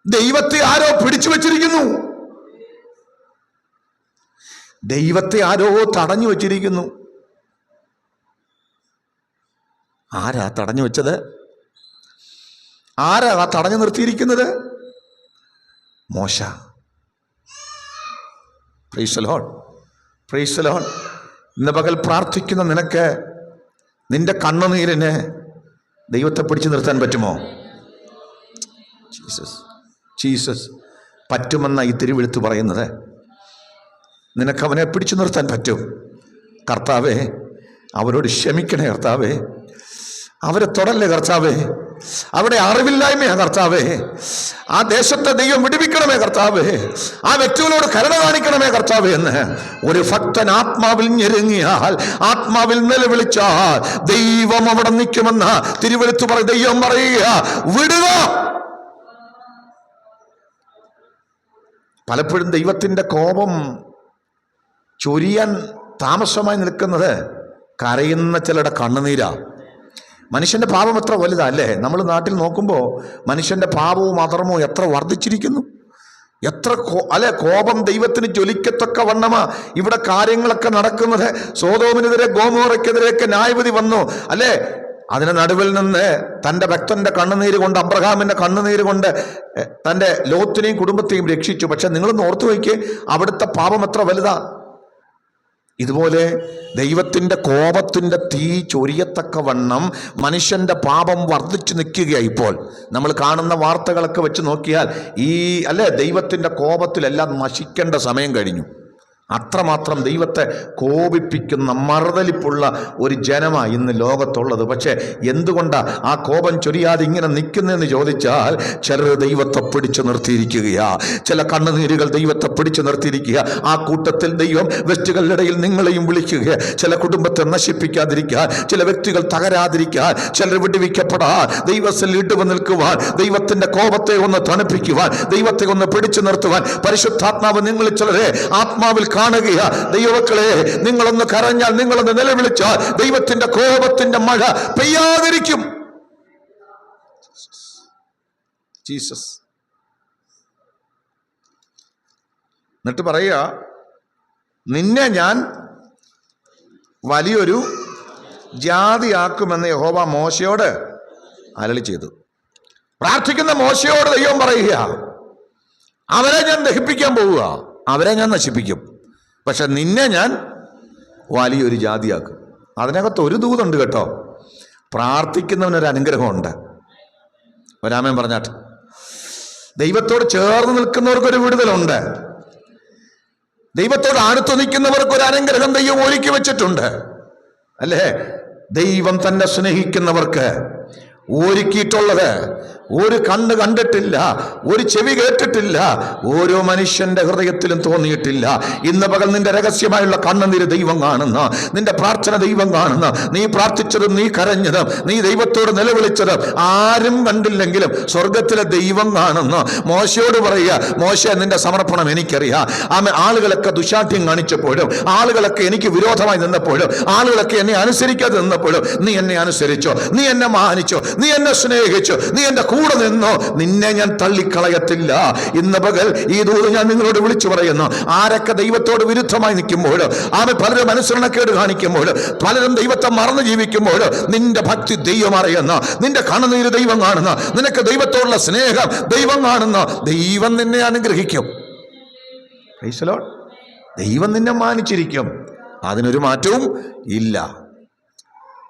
ദൈവത്തെ ആരോ പിടിച്ചു വച്ചിരിക്കുന്നു. ദൈവത്തെ ആരോ തടഞ്ഞു വച്ചിരിക്കുന്നു. ആരാ തടഞ്ഞു വെച്ചത്? ആരാ തടഞ്ഞു നിർത്തിയിരിക്കുന്നത്? മോശ. Price the Lord, praise the Lord. ഇന്ന് പകൽ പ്രാർത്ഥിക്കുന്ന നിനക്ക് നിന്റെ കണ്ണുനീരിന് ദൈവത്തെ പിടിച്ചു നിർത്താൻ പറ്റുമോ? Jesus, Jesus. പറ്റുമെന്ന ഈ തിരുവെഴുത്ത് പറയുന്നത്. നിനക്കവനെ പിടിച്ചു നിർത്താൻ പറ്റും. കർത്താവേ, അവരോട് ക്ഷമിക്കണേ കർത്താവേ, അവരെ തൊടല്ലേ കർത്താവേ, അവിടെ അറിവില്ലായ്മയാ കർത്താവേ, ആ ദേശത്തെ ദൈവം വിടുവിക്കണമേ കർത്താവേ, ആ വ്യക്തികളോട് കരുണ കാണിക്കണമേ കർത്താവേ എന്ന് ഒരു ഭക്തൻ ആത്മാവിൽ ഞെരുങ്ങിയാൽ, ആത്മാവിൽ നിലവിളിച്ചാൽ ദൈവം അവിടെ നിൽക്കുമെന്ന് തിരുവെഴുത്ത് പറയും. ദൈവം പറയുക, വിടുക. പലപ്പോഴും ദൈവത്തിൻ്റെ കോപം ചൊരിയാൻ താമസമായി നിൽക്കുന്നത് കരയുന്ന ചിലരുടെ കണ്ണുനീരാ. മനുഷ്യൻ്റെ പാപം എത്ര വലുതാ അല്ലേ? നമ്മൾ നാട്ടിൽ നോക്കുമ്പോൾ മനുഷ്യൻ്റെ പാപവും അധർമ്മവും എത്ര വർദ്ധിച്ചിരിക്കുന്നു. എത്ര കോപം ദൈവത്തിന് ജ്വലിക്കത്തക്ക വണ്ണമാ ഇവിടെ കാര്യങ്ങളൊക്കെ നടക്കുന്നത്. സോദോമിനെതിരെ ഗോമോറയ്ക്കെതിരെയൊക്കെ ന്യായവിധി വന്നു അല്ലേ? അതിന് നടുവിൽ നിന്ന് തൻ്റെ ഭക്തന്റെ കണ്ണുനീര് കൊണ്ട്, അബ്രഹാമിൻ്റെ കണ്ണുനീര് കൊണ്ട് തൻ്റെ ലോത്തിനെയും കുടുംബത്തെയും രക്ഷിച്ചു. പക്ഷെ നിങ്ങളൊന്ന് ഓർത്തു വയ്ക്കേ, അവിടുത്തെ പാപം എത്ര വലുതാ. ഇതുപോലെ ദൈവത്തിൻ്റെ കോപത്തിൻ്റെ തീ ചൊരിയത്തക്ക വണ്ണം മനുഷ്യൻ്റെ പാപം വർദ്ധിച്ചു നിൽക്കുകയാണ്. ഇപ്പോൾ നമ്മൾ കാണുന്ന വാർത്തകളൊക്കെ വെച്ച് നോക്കിയാൽ ദൈവത്തിൻ്റെ കോപത്തിലെല്ലാം നശിക്കേണ്ട സമയം കഴിഞ്ഞു. അത്രമാത്രം ദൈവത്തെ കോപിപ്പിക്കുന്ന മറുതലിപ്പുള്ള ഒരു ജനമാണ് ഇന്ന് ലോകത്തുള്ളത്. പക്ഷെ എന്തുകൊണ്ടാണ് ആ കോപം ചൊരിയാതെ ഇങ്ങനെ നിൽക്കുന്നതെന്ന് ചോദിച്ചാൽ, ചിലർ ദൈവത്തെ പിടിച്ചു നിർത്തിയിരിക്കുകയാ. ചില കണ്ണുനീരുകൾ ദൈവത്തെ പിടിച്ചു നിർത്തിയിരിക്കുക. ആ കൂട്ടത്തിൽ ദൈവം വ്യക്തികളുടെ ഇടയിൽ നിങ്ങളെയും വിളിക്കുക. ചില കുടുംബത്തെ നശിപ്പിക്കാതിരിക്കാൻ, ചില വ്യക്തികൾ തകരാതിരിക്കാൻ, ചിലർ വിടുവിക്കപ്പെടാൻ, ദൈവത്തിൽ ഇട്ടുവ നിൽക്കുവാൻ, ദൈവത്തിന്റെ കോപത്തെ ഒന്ന് തണുപ്പിക്കുവാൻ, ദൈവത്തെ ഒന്ന് പിടിച്ചു നിർത്തുവാൻ പരിശുദ്ധാത്മാവ് നിങ്ങളിൽ ചിലരെ ആത്മാവിൽ കാണുകയാ. ദൈവമക്കളെ, നിങ്ങളൊന്ന് കരഞ്ഞാൽ, നിങ്ങളൊന്ന് നിലവിളിച്ചാൽ ദൈവത്തിന്റെ കോപത്തിന്റെ മഴ പെയ്യാതിരിക്കും. ജീസസ്. എന്നിട്ട് പറയുക, നിന്നെ ഞാൻ വലിയൊരു ജാതിയാക്കുമെന്ന് യഹോവ മോശയോട് അരുളി ചെയ്തു. പ്രാർത്ഥിക്കുന്ന മോശയോട് ദൈവം പറയുക, അവരെ ഞാൻ ദഹിപ്പിക്കാൻ പോവുക, അവരെ ഞാൻ നശിപ്പിക്കും, പക്ഷെ നിന്നെ ഞാൻ വലിയൊരു ജാതിയാക്കും. അതിനകത്ത് ഒരു ദൂതുണ്ട് കേട്ടോ. പ്രാർത്ഥിക്കുന്നവനൊരു അനുഗ്രഹമുണ്ട്. ഒരാമൻ പറഞ്ഞാട്ട്. ദൈവത്തോട് ചേർന്ന് നിൽക്കുന്നവർക്കൊരു വിടുതലുണ്ട്. ദൈവത്തോട് അടുത്ത് നിൽക്കുന്നവർക്കൊരു അനുഗ്രഹം ദൈവം ഒരുക്കി വെച്ചിട്ടുണ്ട് അല്ലേ? ദൈവം തന്നെ സ്നേഹിക്കുന്നവർക്ക് ഒരുക്കിയിട്ടുള്ളത് ഒരു കണ്ണ് കണ്ടിട്ടില്ല, ഒരു ചെവി കേട്ടിട്ടില്ല, ഓരോ മനുഷ്യന്റെ ഹൃദയത്തിലും തോന്നിയിട്ടില്ല. ഇന്ന് പകൽ നിന്റെ രഹസ്യമായുള്ള കണ്ണുനീര് ദൈവം കാണുന്ന, നിന്റെ പ്രാർത്ഥന ദൈവം കാണുന്ന, നീ പ്രാർത്ഥിച്ചതും നീ കരഞ്ഞതും നീ ദൈവത്തോട് നിലവിളിച്ചതും ആരും കണ്ടില്ലെങ്കിലും സ്വർഗത്തിലെ ദൈവം കാണുന്ന. മോശയോട് പറയുക, മോശ, നിന്റെ സമർപ്പണം എനിക്കറിയാം. ആളുകളൊക്കെ ദുശാഠ്യം കാണിച്ചപ്പോഴും, ആളുകളൊക്കെ എനിക്ക് വിരോധമായി നിന്നപ്പോഴും, ആളുകളൊക്കെ എന്നെ അനുസരിക്കാതെ നിന്നപ്പോഴും നീ എന്നെ അനുസരിച്ചോ, നീ എന്നെ മാനിച്ചോ, നീ എന്നെ സ്നേഹിച്ചോ, നീ എന്റെ കൂടെ നിന്നോ, നിന്നെ ഞാൻ തള്ളിക്കളയത്തില്ല. ഇന്ന് പകൽ ഈ ദൂത് ഞാൻ നിങ്ങളോട് വിളിച്ചു പറയുന്നു. ആരൊക്കെ ദൈവത്തോട് വിരുദ്ധമായി നിൽക്കുമ്പോൾ, പലരും അനുസരണക്കേട് കാണിക്കുമ്പോൾ, പലരും ദൈവത്തെ മറന്നു ജീവിക്കുമ്പോൾ, നിന്റെ ഭക്തി ദൈവം അറിയുന്ന, നിന്റെ കണ്ണുനീര് ദൈവം കാണുന്ന, നിനക്ക് ദൈവത്തോടുള്ള സ്നേഹം ദൈവം കാണുന്ന, ദൈവം നിന്നെ അനുഗ്രഹിക്കും. Price the Lord. ദൈവം നിന്നെ മാനിച്ചിരിക്കും, അതിനൊരു മാറ്റവും ഇല്ല.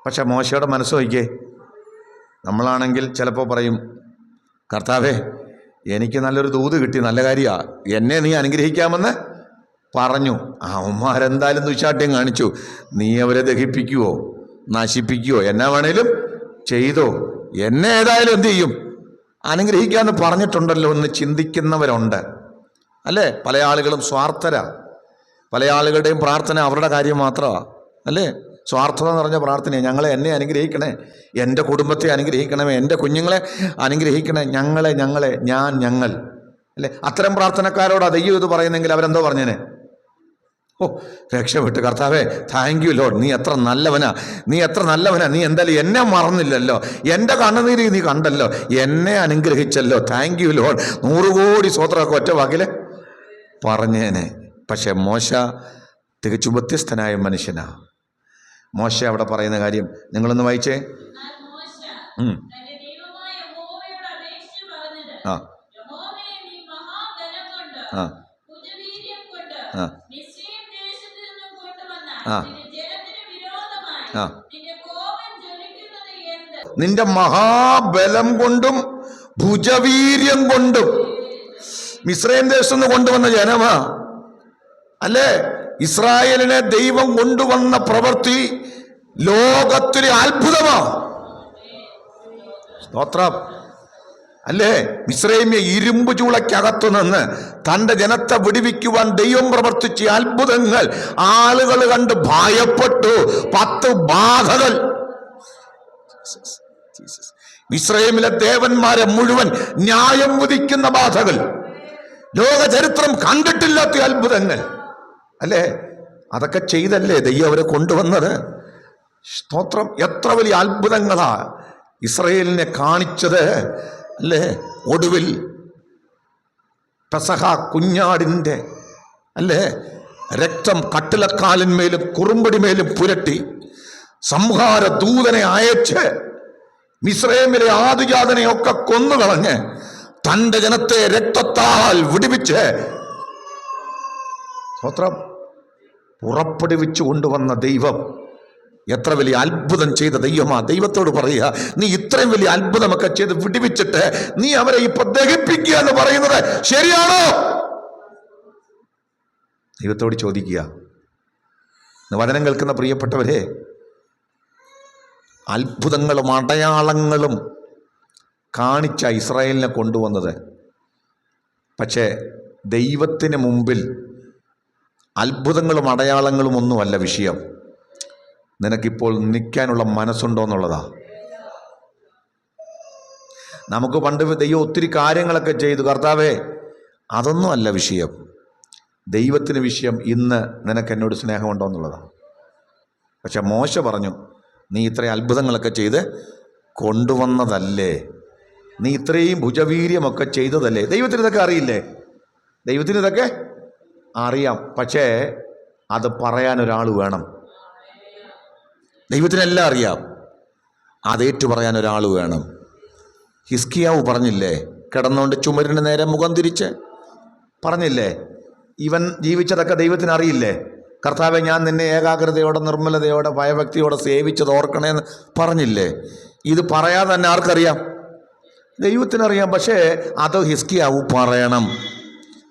പക്ഷെ മോശയുടെ മനസ്സ് നോക്കിയേ. നമ്മളാണെങ്കിൽ ചിലപ്പോൾ പറയും, കർത്താവേ, എനിക്ക് നല്ലൊരു ദൂത് കിട്ടി, നല്ല കാര്യമാണ്, എന്നെ നീ അനുഗ്രഹിക്കാമെന്ന് പറഞ്ഞു. അവന്മാരെന്തായാലും ദുശാഠ്യം കാണിച്ചു, നീ അവരെ ദഹിപ്പിക്കുവോ, നശിപ്പിക്കുവോ, എന്നാ വേണേലും ചെയ്തോ, എന്നെ ഏതായാലും എന്തു ചെയ്യും, അനുഗ്രഹിക്കാമെന്ന് പറഞ്ഞിട്ടുണ്ടല്ലോ എന്ന് ചിന്തിക്കുന്നവരുണ്ട്. അല്ലേ? പല ആളുകളും സ്വാർത്ഥരാ. പല ആളുകളുടെയും പ്രാർത്ഥന അവരുടെ കാര്യം മാത്രമാണ്, അല്ലേ? സ്വാർത്ഥത നിറഞ്ഞ പ്രാർത്ഥനയാണ്. എന്നെ അനുഗ്രഹിക്കണേ, എൻ്റെ കുടുംബത്തെ അനുഗ്രഹിക്കണമേ, എൻ്റെ കുഞ്ഞുങ്ങളെ അനുഗ്രഹിക്കണേ, ഞങ്ങൾ, അല്ലേ? അത്തരം പ്രാർത്ഥനക്കാരോടാ ദൈവം ഇത് പറയുന്നെങ്കിൽ അവരെന്തോ പറഞ്ഞേനെ? ഓ, രക്ഷപ്പെട്ട് കർത്താവേ, താങ്ക് യു ലോഡ്, നീ എത്ര നല്ലവനാ, നീ എന്തായാലും എന്നെ മറന്നില്ലല്ലോ, എൻ്റെ കണ്ണുനീര് നീ കണ്ടല്ലോ, എന്നെ അനുഗ്രഹിച്ചല്ലോ, താങ്ക് യു ലോഡ്, 100 കോടി സ്വത്രമൊക്കെ ഒറ്റ വാക്കില് പറഞ്ഞേനെ. പക്ഷെ മോശ തികച്ചും വ്യത്യസ്തനായ മനുഷ്യനാ. മോശ അവിടെ പറയുന്ന കാര്യം നിങ്ങളൊന്ന് വായിച്ചേ. ആ ആ ആ ആ നിന്റെ മഹാബലം കൊണ്ടും ഭുജവീര്യം കൊണ്ടും മിസ്രയീം ദേശത്ത് നിന്ന് കൊണ്ടുവന്ന ജനമാ, അല്ലേ? ഇസ്രായേലിനെ ദൈവം കൊണ്ടുവന്ന പ്രവൃത്തി ലോകത്തിലെ അത്ഭുതമാ. സ്തോത്രം, അല്ലേ? മിസ്രയീമ്യ ഇരുമ്പ് ചൂളയ്ക്കകത്തു നിന്ന് തൻ്റെ ജനത്തെ വിടുവിക്കുവാൻ ദൈവം പ്രവർത്തിച്ച അത്ഭുതങ്ങൾ ആളുകൾ കണ്ട് ഭയപ്പെട്ടു. 10 ബാധകൾ, മിസ്രയീമിലെ ദേവന്മാരെ മുഴുവൻ ന്യായം വിധിക്കുന്ന ബാധകൾ, ലോക ചരിത്രം കണ്ടിട്ടില്ലാത്ത അത്ഭുതങ്ങൾ, അല്ലേ? അതൊക്കെ ചെയ്തല്ലേ ദൈവം അവരെ കൊണ്ടുവന്നത്. സ്തോത്രം, എത്ര വലിയ അത്ഭുതങ്ങളാ ഇസ്രായേലിനെ കാണിച്ചത്, അല്ലേ? ഒടുവിൽ പെസഹ കുഞ്ഞാടിൻ്റെ, അല്ലേ, രക്തം കട്ടിലക്കാലിന്മേലും കുറുമ്പടിമേലും പുരട്ടി സംഹാര ദൂതനെ അയച്ച് മിസ്രയീമിലെ ആദിജാതനെയൊക്കെ കൊന്നുകളഞ്ഞ് തൻ്റെ ജനത്തെ രക്തത്താൽ വിടുവിച്ച് സ്തോത്രം പുറപ്പെടുവിച്ചു കൊണ്ടുവന്ന ദൈവം എത്ര വലിയ അത്ഭുതം ചെയ്ത ദൈവമാ. ദൈവത്തോട് പറയുക, നീ ഇത്രയും വലിയ അത്ഭുതമൊക്കെ ചെയ്ത് വിടുവിച്ചിട്ട് നീ അവരെ ഇപ്പൊ ദഹിപ്പിക്കുക എന്ന് പറയുന്നത് ശരിയാണോ? ദൈവത്തോട് ചോദിക്കുക. വചനം കേൾക്കുന്ന പ്രിയപ്പെട്ടവരെ, അത്ഭുതങ്ങളും അടയാളങ്ങളും കാണിച്ച ഇസ്രായേലിനെ കൊണ്ടുവന്നത്. പക്ഷേ ദൈവത്തിന് മുമ്പിൽ അത്ഭുതങ്ങളും അടയാളങ്ങളും ഒന്നുമല്ല വിഷയം, നിനക്കിപ്പോൾ നിൽക്കാനുള്ള മനസ്സുണ്ടോ എന്നുള്ളതാ. നമുക്ക് പണ്ട് ദൈവം ഒത്തിരി കാര്യങ്ങളൊക്കെ ചെയ്തു, കർത്താവേ, അതൊന്നും അല്ല വിഷയം. ദൈവത്തിന് വിഷയം ഇന്ന് നിനക്ക് എന്നോട് സ്നേഹമുണ്ടോ എന്നുള്ളതാണ്. പക്ഷെ മോശ പറഞ്ഞു, നീ ഇത്രയും അത്ഭുതങ്ങളൊക്കെ ചെയ്ത് കൊണ്ടുവന്നതല്ലേ, നീ ഇത്രയും ഭുജവീര്യമൊക്കെ ചെയ്തതല്ലേ. ദൈവത്തിന് ഇതൊക്കെ അറിയില്ലേ? ദൈവത്തിന് ഇതൊക്കെ അറിയാം. പക്ഷേ അത് പറയാനൊരാൾ വേണം. ദൈവത്തിനെല്ലാം അറിയാം, അതേറ്റു പറയാൻ ഒരാൾ വേണം. ഹിസ്കിയാവ് പറഞ്ഞില്ലേ, കിടന്നുകൊണ്ട് ചുമരിന് നേരെ മുഖം തിരിച്ച് പറഞ്ഞില്ലേ, ഇവൻ ജീവിച്ചതൊക്കെ ദൈവത്തിന് അറിയില്ലേ? കർത്താവെ, ഞാൻ നിന്നെ ഏകാഗ്രതയോടെ നിർമ്മലതയോടെ ഭയഭക്തിയോടെ സേവിച്ചത് ഓർക്കണേന്ന് പറഞ്ഞില്ലേ? ഇത് പറയാതെ തന്നെ ആർക്കറിയാം? ദൈവത്തിനറിയാം. പക്ഷേ അത് ഹിസ്കിയാവ് പറയണം.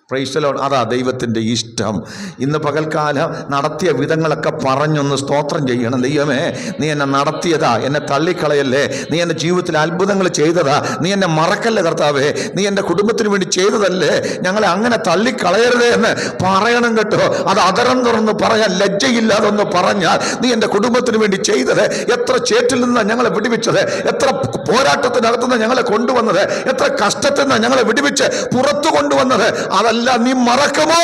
Price the Lord. അതാ ദൈവത്തിൻ്റെ ഇഷ്ടം. ഇന്ന് പകൽക്കാലം നടത്തിയ വിധങ്ങളൊക്കെ പറഞ്ഞൊന്ന് സ്തോത്രം ചെയ്യണം. ദൈവമേ, നീ എന്നെ നടത്തിയതാ, എന്നെ തള്ളിക്കളയല്ലേ, നീ എൻ്റെ ജീവിതത്തിൽ അത്ഭുതങ്ങൾ ചെയ്തതാ, നീ എന്നെ മറക്കല്ലേ കർത്താവേ, നീ എൻ്റെ കുടുംബത്തിന് വേണ്ടി ചെയ്തതല്ലേ, ഞങ്ങളെ അങ്ങനെ തള്ളിക്കളയരുതേ എന്ന് പറയണം കേട്ടോ. അത് അതരം തുറന്ന് പറയാൻ ലജ്ജയില്ലാതൊന്ന് പറഞ്ഞാൽ, നീ എൻ്റെ കുടുംബത്തിന് വേണ്ടി ചെയ്തത്, എത്ര ചേറ്റിൽ നിന്നാണ് ഞങ്ങളെ വിടുവിച്ചത്, എത്ര പോരാട്ടത്തിനകത്തുനിന്ന് ഞങ്ങളെ കൊണ്ടുവന്നത്, എത്ര കഷ്ടത്തിൽ നിന്ന് ഞങ്ങളെ വിടുവിച്ച് പുറത്തു കൊണ്ടുവന്നത്, അതല്ല നീ മറക്കുമോ?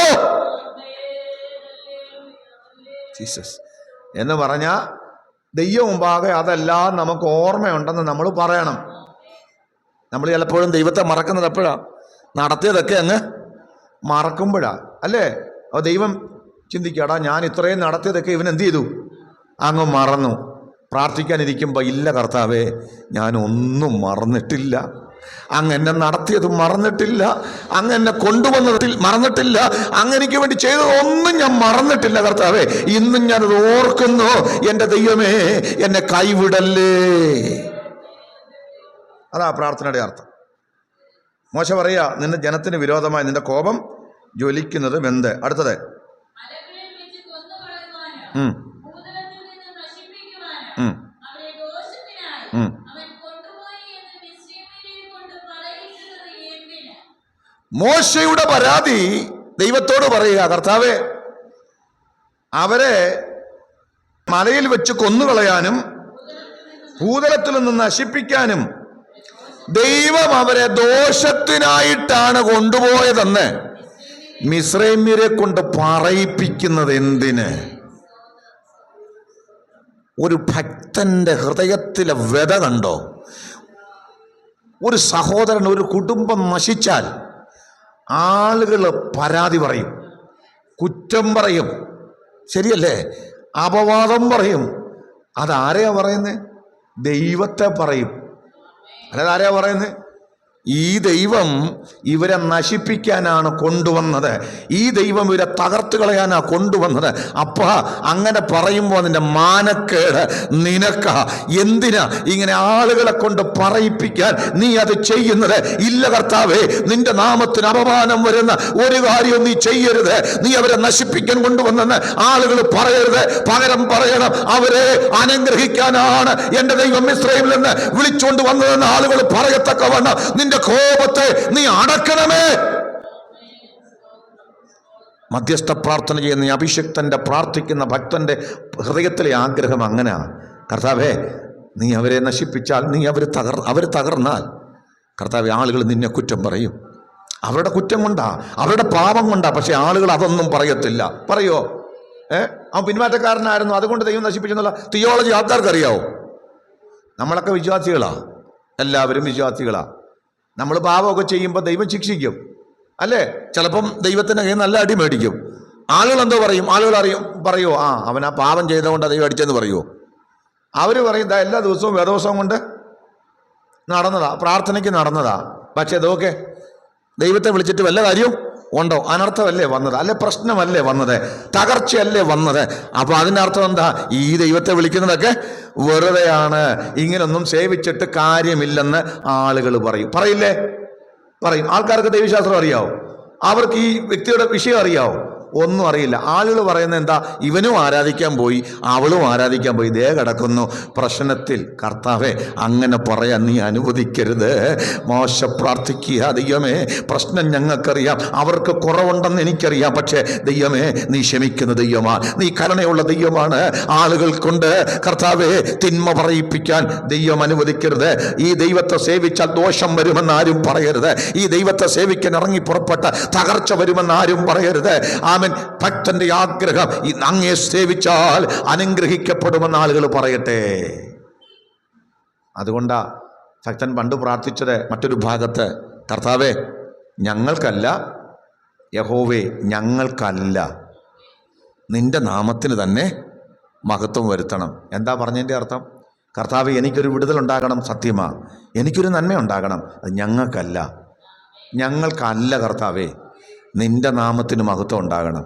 ജീസസ് എന്ന് പറഞ്ഞാൽ ദൈവം മുമ്പാകെ അതെല്ലാം നമുക്ക് ഓർമ്മയുണ്ടെന്ന് നമ്മൾ പറയണം. നമ്മൾ ചിലപ്പോഴും ദൈവത്തെ മറക്കുന്നത് എപ്പോഴാ? നടത്തിയതൊക്കെ അങ്ങ് മറക്കുമ്പോഴാ, അല്ലേ? അപ്പോൾ ദൈവം ചിന്തിക്കാടാ, ഞാൻ ഇത്രയും നടത്തിയതൊക്കെ ഇവൻ എന്ത് ചെയ്തു? അങ്ങ് മറന്നു. പ്രാർത്ഥിക്കാനിരിക്കുമ്പോൾ, ഇല്ല കർത്താവേ, ഞാനൊന്നും മറന്നിട്ടില്ല, അങ്ങ് എന്നെ നടത്തിയത് മറന്നിട്ടില്ല, അങ്ങ് എന്നെ കൊണ്ടുവന്നത് മറന്നിട്ടില്ല, അങ്ങ് എനിക്ക് വേണ്ടി ചെയ്തതൊന്നും ഞാൻ മറന്നിട്ടില്ല കർത്താവേ, ഇന്നും ഞാനത് ഓർക്കുന്നു. എൻ്റെ ദൈവമേ, എന്നെ കൈവിടല്ലേ. അതാ പ്രാർത്ഥനയുടെ അർത്ഥം. മോശ പറയാ, നിന്റെ ജനത്തിന് വിരോധമായി നിന്റെ കോപം ജ്വലിക്കുന്നതും എന്ത്? അടുത്തത് മോശയുടെ പരാതി ദൈവത്തോട് പറയുക, കർത്താവേ, അവരെ മലയിൽ വെച്ച് കൊന്നുകളയാനും ഭൂതലത്തിൽ നിന്ന് നശിപ്പിക്കാനും ദൈവം അവരെ ദോഷത്തിനായിട്ടാണ് കൊണ്ടുപോയതെന്ന് മിസ്രൈമ്യരെ കൊണ്ട് പറയിപ്പിക്കുന്നത് എന്തിന്? ഒരു ഭക്തന്റെ ഹൃദയത്തിലെ വ്യത കണ്ടോ? ഒരു സഹോദരൻ, ഒരു കുടുംബം നശിച്ചാൽ ആളുകൾ പരാതി പറയും, കുറ്റം പറയും, ശരിയല്ലേ? അപവാദം പറയും. അതാരെയാ പറയുന്നത്? ദൈവത്തെ പറയും. അതാരെയാ പറയുന്നത്? ഈ ദൈവം ഇവരെ നശിപ്പിക്കാനാണ് കൊണ്ടുവന്നത്, ഈ ദൈവം ഇവരെ തകർത്ത് കളയാനാണ് കൊണ്ടുവന്നത്. അപ്പ അങ്ങനെ പറയുമ്പോൾ അതിൻ്റെ മാനക്കേട് നിനക്ക. എന്തിനാ ഇങ്ങനെ ആളുകളെ കൊണ്ട് പറയിപ്പിക്കാൻ നീ അത് ചെയ്യുന്നത്? ഇല്ല കർത്താവേ, നിന്റെ നാമത്തിന് അപമാനം വരുന്ന ഒരു കാര്യവും നീ ചെയ്യരുത്. നീ അവരെ നശിപ്പിക്കാൻ കൊണ്ടുവന്നെന്ന് ആളുകൾ പറയരുത്. പകരം പറയണം, അവരെ അനുഗ്രഹിക്കാനാണ് എൻ്റെ ദൈവം മിസ്രയീമിൽ നിന്ന് വിളിച്ചുകൊണ്ട് വന്നതെന്ന് ആളുകൾ പറയത്തക്കവണ്ണം നിന്റെ കോപത്തെ നീ അടക്കണമേ. മധ്യസ്ഥ പ്രാർത്ഥന ചെയ്യുന്ന അഭിഷിക്തന്റെ, പ്രാർത്ഥിക്കുന്ന ഭക്തന്റെ ഹൃദയത്തിലെ ആഗ്രഹം അങ്ങനെയാ. കർത്താവേ, നീ അവരെ നശിപ്പിച്ചാൽ, നീ അവർ തകർന്നാൽ കർത്താവേ, ആളുകൾ നിന്നെ കുറ്റം പറയും. അവരുടെ കുറ്റം കൊണ്ടാ, അവരുടെ പാപം കൊണ്ടാ. പക്ഷെ ആളുകൾ അതൊന്നും പറയത്തില്ല. പറയോ? അവൻ പിന്മാറ്റക്കാരനായിരുന്നു, അതുകൊണ്ട് ദൈവം നശിപ്പിച്ചെന്നുള്ള തിയോളജി ആൾക്കാർക്കറിയാവോ? നമ്മളൊക്കെ വിശ്വാസികളാ, എല്ലാവരും വിശ്വാസികളാ. നമ്മൾ പാപമൊക്കെ ചെയ്യുമ്പോൾ ദൈവം ശിക്ഷിക്കും, അല്ലേ? ചിലപ്പം ദൈവത്തിന് നല്ല അടി മേടിക്കും. ആളുകൾ എന്തോ പറയും? ആളുകൾ പറയുമോ? അവൻ ആ പാപം ചെയ്തുകൊണ്ട് ദൈവം അടിച്ചെന്ന് പറയുമോ? അവർ പറയും, എല്ലാ ദിവസവും വേദോത്സവം കൊണ്ട് നടന്നതാ, പ്രാർത്ഥനയ്ക്ക് നടന്നതാ. പക്ഷെ ഇതൊക്കെ ദൈവത്തെ വിളിച്ചിട്ട് വല്ല കാര്യവും ഉണ്ടോ? അനർത്ഥമല്ലേ വന്നത്, അല്ലെ പ്രശ്നമല്ലേ വന്നത്, തകർച്ചയല്ലേ വന്നത്. അപ്പൊ അതിൻ്റെ അർത്ഥം എന്താ? ഈ ദൈവത്തെ വിളിക്കുന്നതൊക്കെ വെറുതെയാണ്, ഇങ്ങനൊന്നും സേവിച്ചിട്ട് കാര്യമില്ലെന്ന് ആളുകൾ പറയില്ലേ? പറയും. ആൾക്കാർക്ക് ദൈവശാസ്ത്രം അറിയാവോ? അവർക്ക് ഈ വ്യക്തിയുടെ വിഷയം അറിയാവോ? ഒന്നും അറിയില്ല. ആളുകൾ പറയുന്നത് എന്താ? ഇവനും ആരാധിക്കാൻ പോയി, അവളും ആരാധിക്കാൻ പോയി, ദേ കിടക്കുന്നു പ്രശ്നത്തിൽ. കർത്താവേ, അങ്ങനെ പറയാൻ നീ അനുവദിക്കരുത്. മോശ പ്രാർത്ഥിക്കുക, ദൈവമേ, പ്രശ്നം ഞങ്ങൾക്കറിയാം, അവർക്ക് കുറവുണ്ടെന്ന് എനിക്കറിയാം, പക്ഷേ ദൈവമേ, നീ ക്ഷമിക്കുന്ന ദൈവമാണ്, നീ കരുണയുള്ള ദൈവമാണ്. ആളുകൾ കൊണ്ട് കർത്താവേ തിന്മ പറയിപ്പിക്കാൻ ദൈവം അനുവദിക്കരുത്. ഈ ദൈവത്തെ സേവിച്ചാൽ ദോഷം വരുമെന്ന് ആരും പറയരുത്. ഈ ദൈവത്തെ സേവിക്കാൻ ഇറങ്ങി പുറപ്പെട്ട തകർച്ച വരുമെന്ന് ആരും പറയരുത്. ഭക്തന്റെ ആഗ്രഹം, അങ്ങേ സേവിച്ചാൽ അനുഗ്രഹിക്കപ്പെടുമെന്ന് ആളുകൾ പറയട്ടെ. അതുകൊണ്ടാ ഭക്തൻ പണ്ട് പ്രാർത്ഥിച്ചത് മറ്റൊരു ഭാഗത്ത്, കർത്താവേ, ഞങ്ങൾക്കല്ല, യഹോവേ, ഞങ്ങൾക്കല്ല, നിന്റെ നാമത്തിന് തന്നെ മഹത്വം വരുത്തണം. എന്താ പറഞ്ഞതിൻ്റെ അർത്ഥം? കർത്താവേ, എനിക്കൊരു വിടുതലുണ്ടാകണം, സത്യമാ, എനിക്കൊരു നന്മ ഉണ്ടാകണം, അത് ഞങ്ങൾക്കല്ല കർത്താവേ, നിന്റെ നാമത്തിന് മഹത്വം ഉണ്ടാകണം.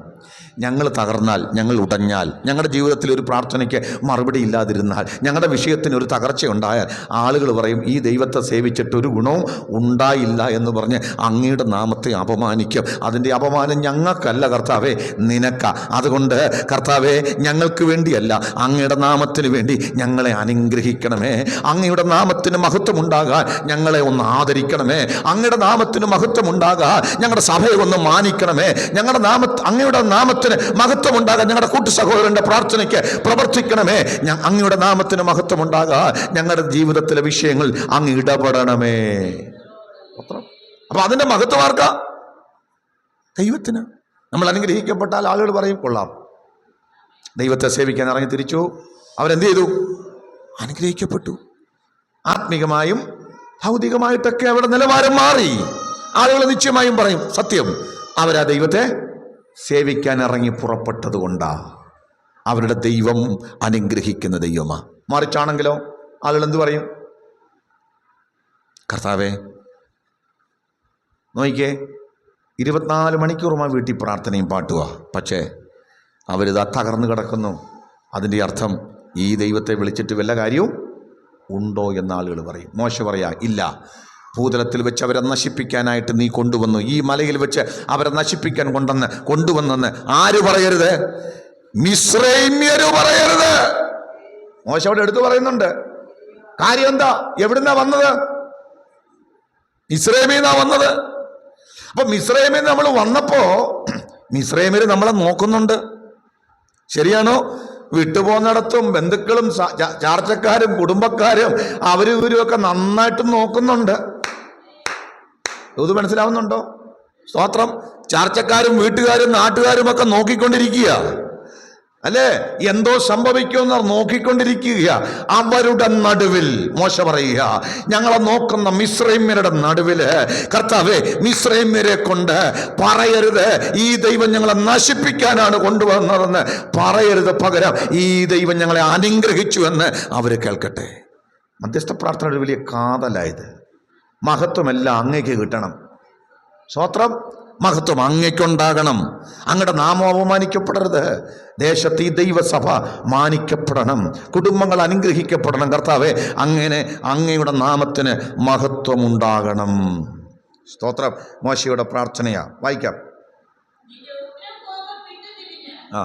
ഞങ്ങൾ തകർന്നാൽ, ഞങ്ങൾ ഉടഞ്ഞാൽ, ഞങ്ങളുടെ ജീവിതത്തിൽ ഒരു പ്രാർത്ഥനയ്ക്ക് മറുപടി ഇല്ലാതിരുന്നാൽ, ഞങ്ങളുടെ വിഷയത്തിന് ഒരു തകർച്ച ഉണ്ടായാൽ ആളുകൾ പറയും, ഈ ദൈവത്തെ സേവിച്ചിട്ടൊരു ഗുണവും ഉണ്ടായില്ല എന്ന് പറഞ്ഞ് അങ്ങയുടെ നാമത്തെ അപമാനിക്കും. അതിൻ്റെ അപമാനം ഞങ്ങൾക്കല്ല കർത്താവേ, നിനക്ക. അതുകൊണ്ട് കർത്താവേ, ഞങ്ങൾക്ക് വേണ്ടിയല്ല, അങ്ങയുടെ നാമത്തിന് വേണ്ടി ഞങ്ങളെ അനുഗ്രഹിക്കണമേ. അങ്ങയുടെ നാമത്തിന് മഹത്വമുണ്ടാകാൻ ഞങ്ങളെ ഒന്ന് ആദരിക്കണമേ. അങ്ങയുടെ നാമത്തിന് മഹത്വമുണ്ടാകാൻ ഞങ്ങളുടെ സഭയെ ഒന്ന് മാനിക്കണമേ. അങ്ങയുടെ നാമത്തിന് മഹത്വമുണ്ടാകാൻ ഞങ്ങളുടെ കൂട്ടു സഹോദരന്റെ പ്രാർത്ഥനയ്ക്ക് പ്രവർത്തിക്കണമേ. അങ്ങയുടെ നാമത്തിന് മഹത്വമുണ്ടാകാൻ ഞങ്ങളുടെ ജീവിതത്തിലെ വിഷയങ്ങൾ അങ്ങ് ഇടപെടണമേ. അപ്പൊ അതിന്റെ മഹത്വം ആർക്കാ? ദൈവത്തിന്. നമ്മൾ അനുഗ്രഹിക്കപ്പെട്ടാൽ ആളുകൾ പറയും, കൊള്ളാം, ദൈവത്തെ സേവിക്കാൻ ഇറങ്ങി തിരിച്ചു, അവരെന്ത് ചെയ്തു? അനുഗ്രഹിക്കപ്പെട്ടു. ആത്മീകമായും ഭൗതികമായിട്ടൊക്കെ അവരുടെ നിലവാരം മാറി. ആളുകൾ നിശ്ചയമായും പറയും, സത്യം, അവരാ ദൈവത്തെ സേവിക്കാൻ ഇറങ്ങി പുറപ്പെട്ടത് കൊണ്ടാ. അവരുടെ ദൈവം അനുഗ്രഹിക്കുന്ന ദൈവമാ. മറിച്ചാണെങ്കിലോ ആളുകൾ എന്തു പറയും? കർത്താവേ, നോക്കിക്കേ, 24 മണിക്കൂറുമായി വീട്ടിൽ പ്രാർത്ഥനയും പാട്ടുക, പക്ഷേ അവരിതാ തകർന്നു കിടക്കുന്നു. അതിൻ്റെ അർത്ഥം ഈ ദൈവത്തെ വിളിച്ചിട്ട് വല്ല കാര്യവും ഉണ്ടോ എന്ന് ആളുകൾ പറയും. മോശ പറയാ, ഇല്ല, ഭൂതലത്തിൽ വെച്ച് അവരെ നശിപ്പിക്കാനായിട്ട് നീ കൊണ്ടുവന്നു, ഈ മലയിൽ വെച്ച് അവരെ നശിപ്പിക്കാൻ കൊണ്ടുവന്നെന്ന് ആര് പറയരുത്? മിസ്രൈമ്യര് പറയരുത്. മോശ അവിടെ എടുത്തു പറയുന്നുണ്ട്. കാര്യം എന്താ? എവിടുന്നാ വന്നത്? മിസ്രൈമിൽ നിന്നാ വന്നത്. അപ്പൊ മിസ്രൈമിൽ നമ്മൾ വന്നപ്പോ മിസ്രൈമ്യർ നമ്മളെ നോക്കുന്നുണ്ട്. ശരിയാണോ? വിട്ടുപോകുന്നിടത്തും ബന്ധുക്കളും ചാർച്ചക്കാരും കുടുംബക്കാരും അവരും ഇവരും ഒക്കെ നന്നായിട്ട് നോക്കുന്നുണ്ട്. ഇത് മനസ്സിലാവുന്നുണ്ടോ? സ്തോത്രം. ചാർച്ചക്കാരും വീട്ടുകാരും നാട്ടുകാരും ഒക്കെ നോക്കിക്കൊണ്ടിരിക്കുക അല്ലേ? എന്തോ സംഭവിക്കുമെന്ന് നോക്കിക്കൊണ്ടിരിക്കുക. അവരുടെ നടുവിൽ മോശ പറയുക, ഞങ്ങളെ നോക്കുന്ന മിസ്രൈമ്യരുടെ നടുവില് കർത്താവേ, മിസ്രൈമ്യരെ കൊണ്ട് പറയരുത് ഈ ദൈവം ഞങ്ങളെ നശിപ്പിക്കാനാണ് കൊണ്ടുവന്നതെന്ന് പറയരുത്. പകരം ഈ ദൈവം ഞങ്ങളെ അനുഗ്രഹിച്ചു എന്ന് അവര് കേൾക്കട്ടെ. മധ്യസ്ഥ പ്രാർത്ഥനയുടെ വലിയ കാതലായത്. മഹത്വമെല്ലാം അങ്ങേക്ക് കിട്ടണം. സ്തോത്രം. മഹത്വം അങ്ങേക്കുണ്ടാകണം. അങ്ങയുടെ നാമം അവമാനിക്കപ്പെടരുത്. ദേശത്ത് ഈ ദൈവസഭ മാനിക്കപ്പെടണം. കുടുംബങ്ങൾ അനുഗ്രഹിക്കപ്പെടണം. കർത്താവേ, അങ്ങനെ അങ്ങയുടെ നാമത്തിന് മഹത്വമുണ്ടാകണം. സ്തോത്രം. മോശയുടെ പ്രാർത്ഥനയാ. വായിക്കാം. ആ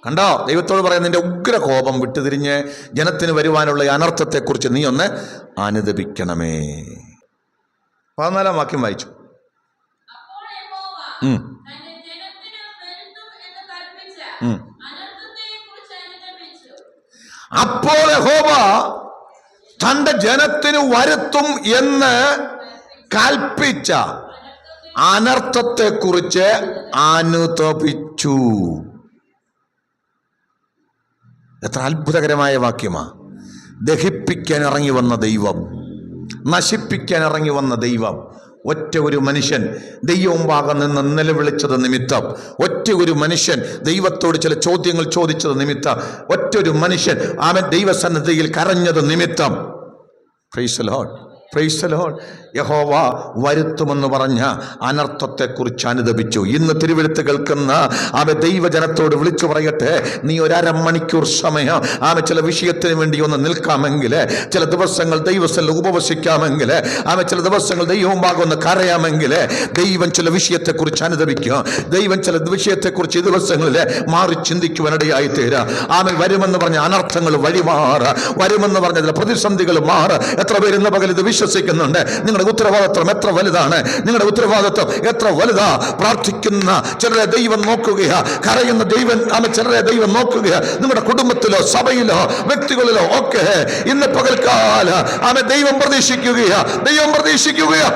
കണ്ടോ? ദൈവത്തോട് പറയാം, നിന്റെ ഉഗ്രകോപം വിട്ടുതിരിഞ്ഞ് ജനത്തിന് വരുവാനുള്ള അനർത്ഥത്തെക്കുറിച്ച് നീ ഒന്ന് അനുദപിക്കണമേ. 14 വാക്യം വായിച്ചു. അപ്പോൾ യഹോവ തന്റെ ജനത്തിന് വരുത്തും എന്ന് കൽപ്പിച്ച അനർത്ഥത്തെക്കുറിച്ച് അനുതപിച്ചു. എത്ര അത്ഭുതകരമായ വാക്യമാ! ദഹിപ്പിക്കാൻ ഇറങ്ങി വന്ന ദൈവം, നശിപ്പിക്കാൻ ഇറങ്ങി വന്ന ദൈവം, ഒറ്റ ഒരു മനുഷ്യൻ ദൈവം ഭാഗം നിന്ന് നിലവിളിച്ചത് നിമിത്തം, ഒറ്റ ഒരു മനുഷ്യൻ ദൈവത്തോട് ചില ചോദ്യങ്ങൾ ചോദിച്ചത് നിമിത്തം, ഒറ്റ ഒരു മനുഷ്യൻ അവൻ ദൈവസന്നിധിയിൽ കരഞ്ഞത് നിമിത്തം, price the Lord, praise the Lord, യഹോവ വരുത്തുമെന്ന് പറഞ്ഞ അനർത്ഥത്തെക്കുറിച്ച് അനുദപിച്ചു. ഇന്ന് തിരുവെഴുത്ത് കേൾക്കുന്ന അവൻ ദൈവജനത്തോട് വിളിച്ചു പറയട്ടെ, നീ ഒരു അരമണിക്കൂർ സമയം അവൻ ചില വിഷയത്തിന് വേണ്ടി ഒന്ന് നിൽക്കാമെങ്കിൽ, ചില ദിവസങ്ങൾ ദൈവസ്ഥലിൽ ഉപവസിക്കാമെങ്കിൽ, അവൻ ചില ദിവസങ്ങൾ ദൈവം ഭാഗം ഒന്ന് കരയാമെങ്കിൽ, ദൈവം ചില വിഷയത്തെക്കുറിച്ച് അനുദപിക്കുക. ദൈവം ചില വിഷയത്തെക്കുറിച്ച് ഈ ദിവസങ്ങളിൽ മാറി ചിന്തിക്കുവാനിടയായി തീരാ. അവൻ വരുമെന്ന് പറഞ്ഞ അനർത്ഥങ്ങൾ വഴിമാറ, വരുമെന്ന് പറഞ്ഞ ചില പ്രതിസന്ധികൾ മാറ. എത്ര പേര് ഇന്ന് പകൽ ഇത് വിശ്വസിക്കുന്നുണ്ട്? നിങ്ങളുടെ ഉത്തരവാദിത്വം എത്ര വലുതാണ്! നിങ്ങളുടെ ഉത്തരവാദിത്വം എത്ര വലുതാ! പ്രാർത്ഥിക്കുന്ന ചിലരെ ദൈവം നോക്കുകയാ, കരയുന്ന ദൈവം ചിലരെ ദൈവം നോക്കുകയാ. നിങ്ങളുടെ കുടുംബത്തിലോ സഭയിലോ വ്യക്തികളിലോ ഒക്കെ ഇന്ന് പകൽക്കാല ദൈവം പ്രതീക്ഷിക്കുകയാ, ദൈവം പ്രതീക്ഷിക്കുകയാ.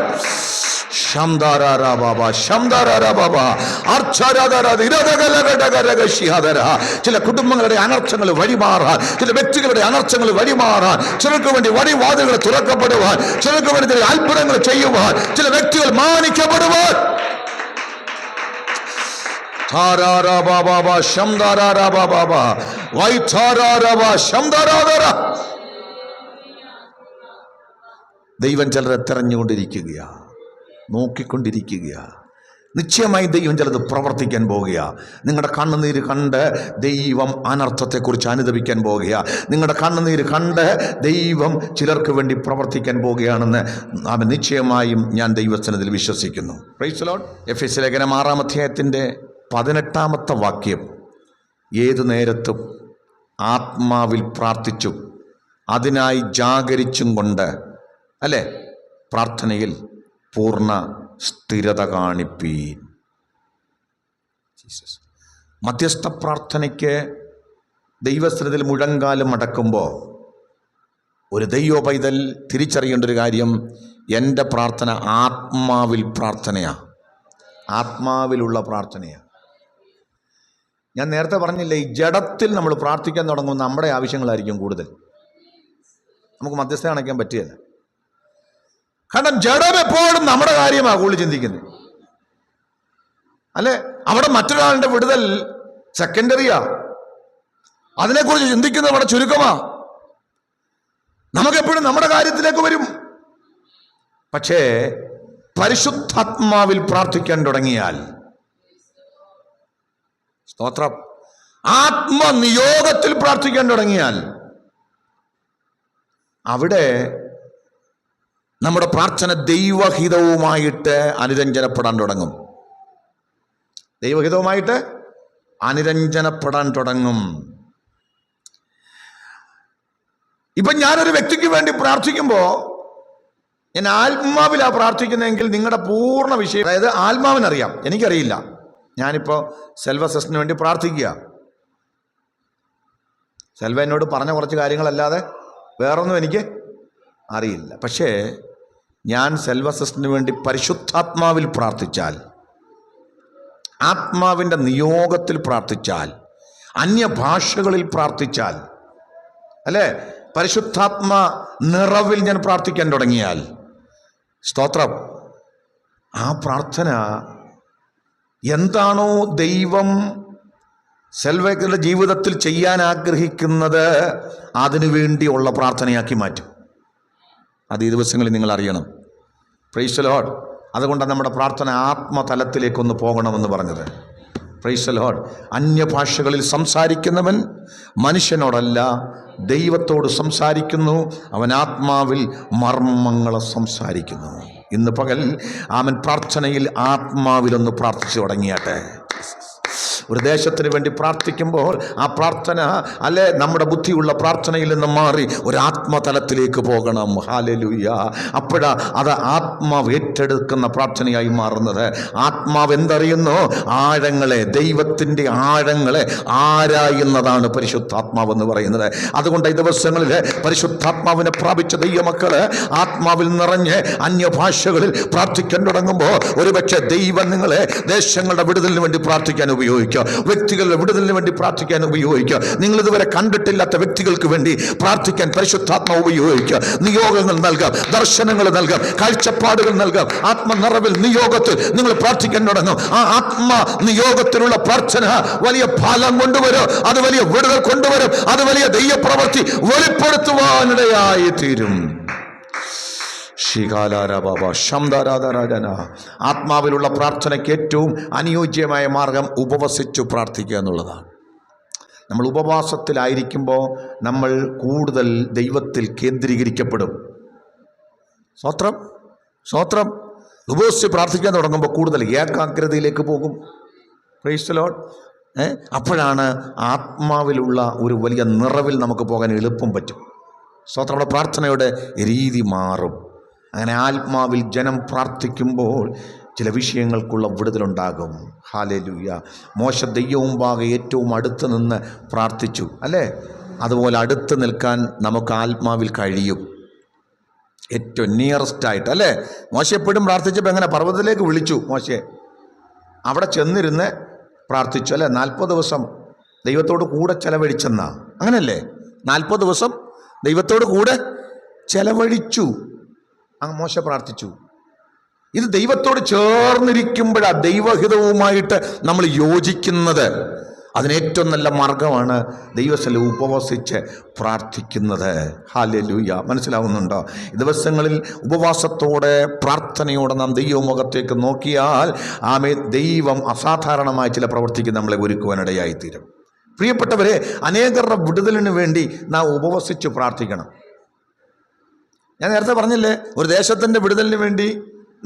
ചില കുടുംബങ്ങളുടെ അനർത്ഥങ്ങൾ വഴിമാറാൻ, ചില വ്യക്തികളുടെ അനർത്ഥങ്ങൾ വഴിമാറാൻ, ചിലർക്ക് വേണ്ടി വഴിവാതിലുകൾ തുറക്കപ്പെടുവാൻ, ചിലർക്ക് വേണ്ടി അത്ഭുതങ്ങൾ ചെയ്യുവാൻ, ചില വ്യക്തികൾ മാനിക്കപ്പെടുവാൻ. ദൈവം ചിലരെ തെരഞ്ഞുകൊണ്ടിരിക്കുകയാ, നോക്കിക്കൊണ്ടിരിക്കുക. നിശ്ചയമായി ദൈവം ചിലത് പ്രവർത്തിക്കാൻ പോകുക. നിങ്ങളുടെ കണ്ണുനീര് കണ്ട് ദൈവം അനർത്ഥത്തെക്കുറിച്ച് അനുദപിക്കാൻ പോകുക. നിങ്ങളുടെ കണ്ണുനീര് കണ്ട് ദൈവം ചിലർക്ക് വേണ്ടി പ്രവർത്തിക്കാൻ പോകുകയാണെന്ന് അവൻ നിശ്ചയമായും ഞാൻ ദൈവസന്നിധിയിൽ വിശ്വസിക്കുന്നു. Price the Lord. എഫെസ്യ ലേഖനം 6-ാം അധ്യായത്തിൻ്റെ 18-ാമത്തെ വാക്യം, ഏതു നേരത്തും ആത്മാവിൽ പ്രാർത്ഥിച്ചും അതിനായി ജാഗരിച്ചും കൊണ്ട് അല്ലേ പ്രാർത്ഥനയിൽ പൂർണ്ണ സ്ഥിരത കാണിപ്പീൻ. മധ്യസ്ഥ പ്രാർത്ഥനയ്ക്ക് ദൈവസന്നിധിയിൽ മുഴങ്കാലം അടക്കുമ്പോൾ ഒരു ദൈവ പൈതൽ തിരിച്ചറിയേണ്ട ഒരു കാര്യം, എൻ്റെ പ്രാർത്ഥന ആത്മാവിൽ പ്രാർത്ഥനയാണ്, ആത്മാവിലുള്ള പ്രാർത്ഥനയാണ്. ഞാൻ നേരത്തെ പറഞ്ഞില്ലേ, ഈ ജഡത്തിൽ നമ്മൾ പ്രാർത്ഥിക്കാൻ തുടങ്ങുമ്പോൾ നമ്മുടെ ആവശ്യങ്ങളായിരിക്കും കൂടുതൽ. നമുക്ക് മധ്യസ്ഥ അണയ്ക്കാൻ പറ്റുകയില്ല. കാരണം ജഡം എപ്പോഴും നമ്മുടെ കാര്യമാണ് കൂടുതൽ ചിന്തിക്കുന്നത് അല്ലെ. അവിടെ മറ്റൊരാളുടെ വിടുതൽ സെക്കൻഡറിയാ, അതിനെക്കുറിച്ച് ചിന്തിക്കുന്നത് അവിടെ ചുരുക്കമാ. നമുക്കെപ്പോഴും നമ്മുടെ കാര്യത്തിലേക്ക് വരും. പക്ഷേ പരിശുദ്ധാത്മാവിൽ പ്രാർത്ഥിക്കാൻ തുടങ്ങിയാൽ, സ്തോത്രം, ആത്മനിയോഗത്തിൽ പ്രാർത്ഥിക്കാൻ തുടങ്ങിയാൽ അവിടെ നമ്മുടെ പ്രാർത്ഥന ദൈവഹിതവുമായിട്ട് അനുരഞ്ജനപ്പെടാൻ തുടങ്ങും. ദൈവഹിതവുമായിട്ട് അനുരഞ്ജനപ്പെടാൻ തുടങ്ങും. ഇപ്പൊ ഞാനൊരു വ്യക്തിക്ക് വേണ്ടി പ്രാർത്ഥിക്കുമ്പോൾ ഞാൻ ആത്മാവിലാണ് പ്രാർത്ഥിക്കുന്നതെങ്കിൽ നിങ്ങളുടെ പൂർണ്ണ വിഷയം, അതായത് ആത്മാവിനറിയാം, എനിക്കറിയില്ല. ഞാനിപ്പോൾ സെൽവ സിസ്റ്ററിന് വേണ്ടി പ്രാർത്ഥിക്കുക. സെൽവ എന്നോട് പറഞ്ഞ കുറച്ച് കാര്യങ്ങളല്ലാതെ വേറൊന്നും എനിക്ക് അറിയില്ല. പക്ഷേ ഞാൻ സെൽവ സിസ്റ്ററിന് വേണ്ടി പരിശുദ്ധാത്മാവിൽ പ്രാർത്ഥിച്ചാൽ, ആത്മാവിൻ്റെ നിയോഗത്തിൽ പ്രാർത്ഥിച്ചാൽ, അന്യഭാഷകളിൽ പ്രാർത്ഥിച്ചാൽ, അല്ലേ, പരിശുദ്ധാത്മ നിറവിൽ ഞാൻ പ്രാർത്ഥിക്കാൻ തുടങ്ങിയാൽ, സ്തോത്രം, ആ പ്രാർത്ഥന എന്താണോ ദൈവം സെൽവയുടെ ജീവിതത്തിൽ ചെയ്യാൻ ആഗ്രഹിക്കുന്നത് അതിനു വേണ്ടിയുള്ള പ്രാർത്ഥനയാക്കി മാറ്റും. അത് ഈ ദിവസങ്ങളിൽ നിങ്ങൾ അറിയണം. Praise the Lord. അതുകൊണ്ടാണ് നമ്മുടെ പ്രാർത്ഥന ആത്മതലത്തിലേക്കൊന്ന് പോകണമെന്ന് പറഞ്ഞത്. Praise the Lord. അന്യഭാഷകളിൽ സംസാരിക്കുന്നവൻ മനുഷ്യനോടല്ല ദൈവത്തോട് സംസാരിക്കുന്നു, അവൻ ആത്മാവിൽ മർമ്മങ്ങളെ സംസാരിക്കുന്നു. ഇന്ന് പകൽ ആമൻ പ്രാർത്ഥനയിൽ ആത്മാവിലൊന്ന് പ്രാർത്ഥിച്ചു തുടങ്ങിയാട്ടെ. ഒരു ദേശത്തിന് വേണ്ടി പ്രാർത്ഥിക്കുമ്പോൾ ആ പ്രാർത്ഥന അല്ലെ നമ്മുടെ ബുദ്ധിയുള്ള പ്രാർത്ഥനയിൽ നിന്ന് മാറി ഒരു ആത്മതലത്തിലേക്ക് പോകണം. ഹല്ലേലൂയ. അപ്പോഴാ അത് ആത്മാവ് ഏറ്റെടുക്കുന്ന പ്രാർത്ഥനയായി മാറുന്നത്. ആത്മാവ് എന്തറിയുന്നോ? ആഴങ്ങളെ, ദൈവത്തിൻ്റെ ആഴങ്ങളെ ആരായുന്നതാണ് പരിശുദ്ധാത്മാവെന്ന് പറയുന്നത്. അതുകൊണ്ട് ഈ ദിവസങ്ങളിൽ പരിശുദ്ധാത്മാവിനെ പ്രാപിച്ച ദൈവമക്കള് ആത്മാവിൽ നിറഞ്ഞ് അന്യഭാഷകളിൽ പ്രാർത്ഥിക്കാൻ തുടങ്ങുമ്പോൾ ഒരുപക്ഷെ ദൈവം നിങ്ങളെ ദേശങ്ങളുടെ വിടുതലിന് വേണ്ടി പ്രാർത്ഥിക്കാൻ ഉപയോഗിക്കും, വ്യക്തികളുടെ വിടുതലിന് വേണ്ടി പ്രാർത്ഥിക്കാൻ ഉപയോഗിക്കുക. നിങ്ങൾ ഇതുവരെ കണ്ടിട്ടില്ലാത്ത വ്യക്തികൾക്ക് വേണ്ടി പ്രാർത്ഥിക്കാൻ പരിശുദ്ധാത്മാവ് ഉപയോഗിക്കുക. നിയോഗങ്ങൾ നൽകാം, ദർശനങ്ങൾ നൽകാം, കാഴ്ചപ്പാടുകൾ നൽകാം. ആത്മനിറവിൽ നിയോഗത്തിൽ നിങ്ങൾ പ്രാർത്ഥിക്കാൻ തുടങ്ങും. ആ ആത്മ നിയോഗത്തിലുള്ള പ്രാർത്ഥന വലിയ ഫലം കൊണ്ടുവരും, അത് വലിയ വിടുതൽ കൊണ്ടുവരും, അത് വലിയ ദൈവപ്രവൃത്തി വെളിപ്പെടുത്തുവാനിടയായി തീരും. ആത്മാവിലുള്ള പ്രാർത്ഥനയ്ക്ക് ഏറ്റവും അനുയോജ്യമായ മാർഗം ഉപവസിച്ചു പ്രാർത്ഥിക്കുക എന്നുള്ളതാണ്. നമ്മൾ ഉപവാസത്തിലായിരിക്കുമ്പോൾ നമ്മൾ കൂടുതൽ ദൈവത്തിൽ കേന്ദ്രീകരിക്കപ്പെടും. സ്തോത്രം, സ്തോത്രം. ഉപവസിച്ച് പ്രാർത്ഥിക്കാൻ തുടങ്ങുമ്പോൾ കൂടുതൽ ഏകാഗ്രതയിലേക്ക് പോകും. Price the Lord. അപ്പോഴാണ് ആത്മാവിലുള്ള ഒരു വലിയ നിറവിൽ നമുക്ക് പോകാൻ എളുപ്പം പറ്റും. സ്തോത്രം. നമ്മുടെ പ്രാർത്ഥനയുടെ രീതി മാറും. അങ്ങനെ ആത്മാവിൽ ജനം പ്രാർത്ഥിക്കുമ്പോൾ ചില വിഷയങ്ങൾക്കുള്ള വിടുതലുണ്ടാകും. ഹല്ലേലൂയ. മോശ ദൈവമുമ്പാകെ ഏറ്റവും അടുത്ത് നിന്ന് പ്രാർത്ഥിച്ചു, അല്ലേ? അതുപോലെ അടുത്ത് നിൽക്കാൻ നമുക്ക് ആത്മാവിൽ കഴിയും. ഏറ്റവും നിയറസ്റ്റ് ആയിട്ട്, അല്ലേ? മോശ എപ്പോഴും പ്രാർത്ഥിച്ചപ്പോൾ എങ്ങനെ? പർവ്വതത്തിലേക്ക് വിളിച്ചു മോശയെ, അവിടെ ചെന്നിരുന്ന് പ്രാർത്ഥിച്ചു, അല്ലേ? 40 ദിവസം ദൈവത്തോട് കൂടെ ചെലവഴിച്ചെന്നാ, അങ്ങനല്ലേ? 40 ദിവസം ദൈവത്തോട് കൂടെ ചെലവഴിച്ചു. അങ്ങ് മോശ പ്രാർത്ഥിച്ചു. ഇത് ദൈവത്തോട് ചേർന്നിരിക്കുമ്പോഴാണ് ദൈവഹിതവുമായിട്ട് നമ്മൾ യോജിക്കുന്നത്. അതിനേറ്റവും നല്ല മാർഗമാണ് ദൈവസ്ഥലം ഉപവസിച്ച് പ്രാർത്ഥിക്കുന്നത്. ഹല്ലേലൂയ. മനസ്സിലാവുന്നുണ്ടോ? ദിവസങ്ങളിൽ ഉപവാസത്തോടെ പ്രാർത്ഥനയോടെ നാം ദൈവമുഖത്തേക്ക് നോക്കിയാൽ ദൈവം അസാധാരണമായ ചില പ്രവർത്തിക്ക് നമ്മളെ ഒരുക്കുവാനിടയായിത്തീരും. പ്രിയപ്പെട്ടവരെ, അനേകരുടെ വിടുതലിന് വേണ്ടി നാം ഉപവസിച്ച് പ്രാർത്ഥിക്കണം. ഞാൻ നേരത്തെ പറഞ്ഞില്ലേ, ഒരു ദേശത്തിൻ്റെ വിടുതലിന് വേണ്ടി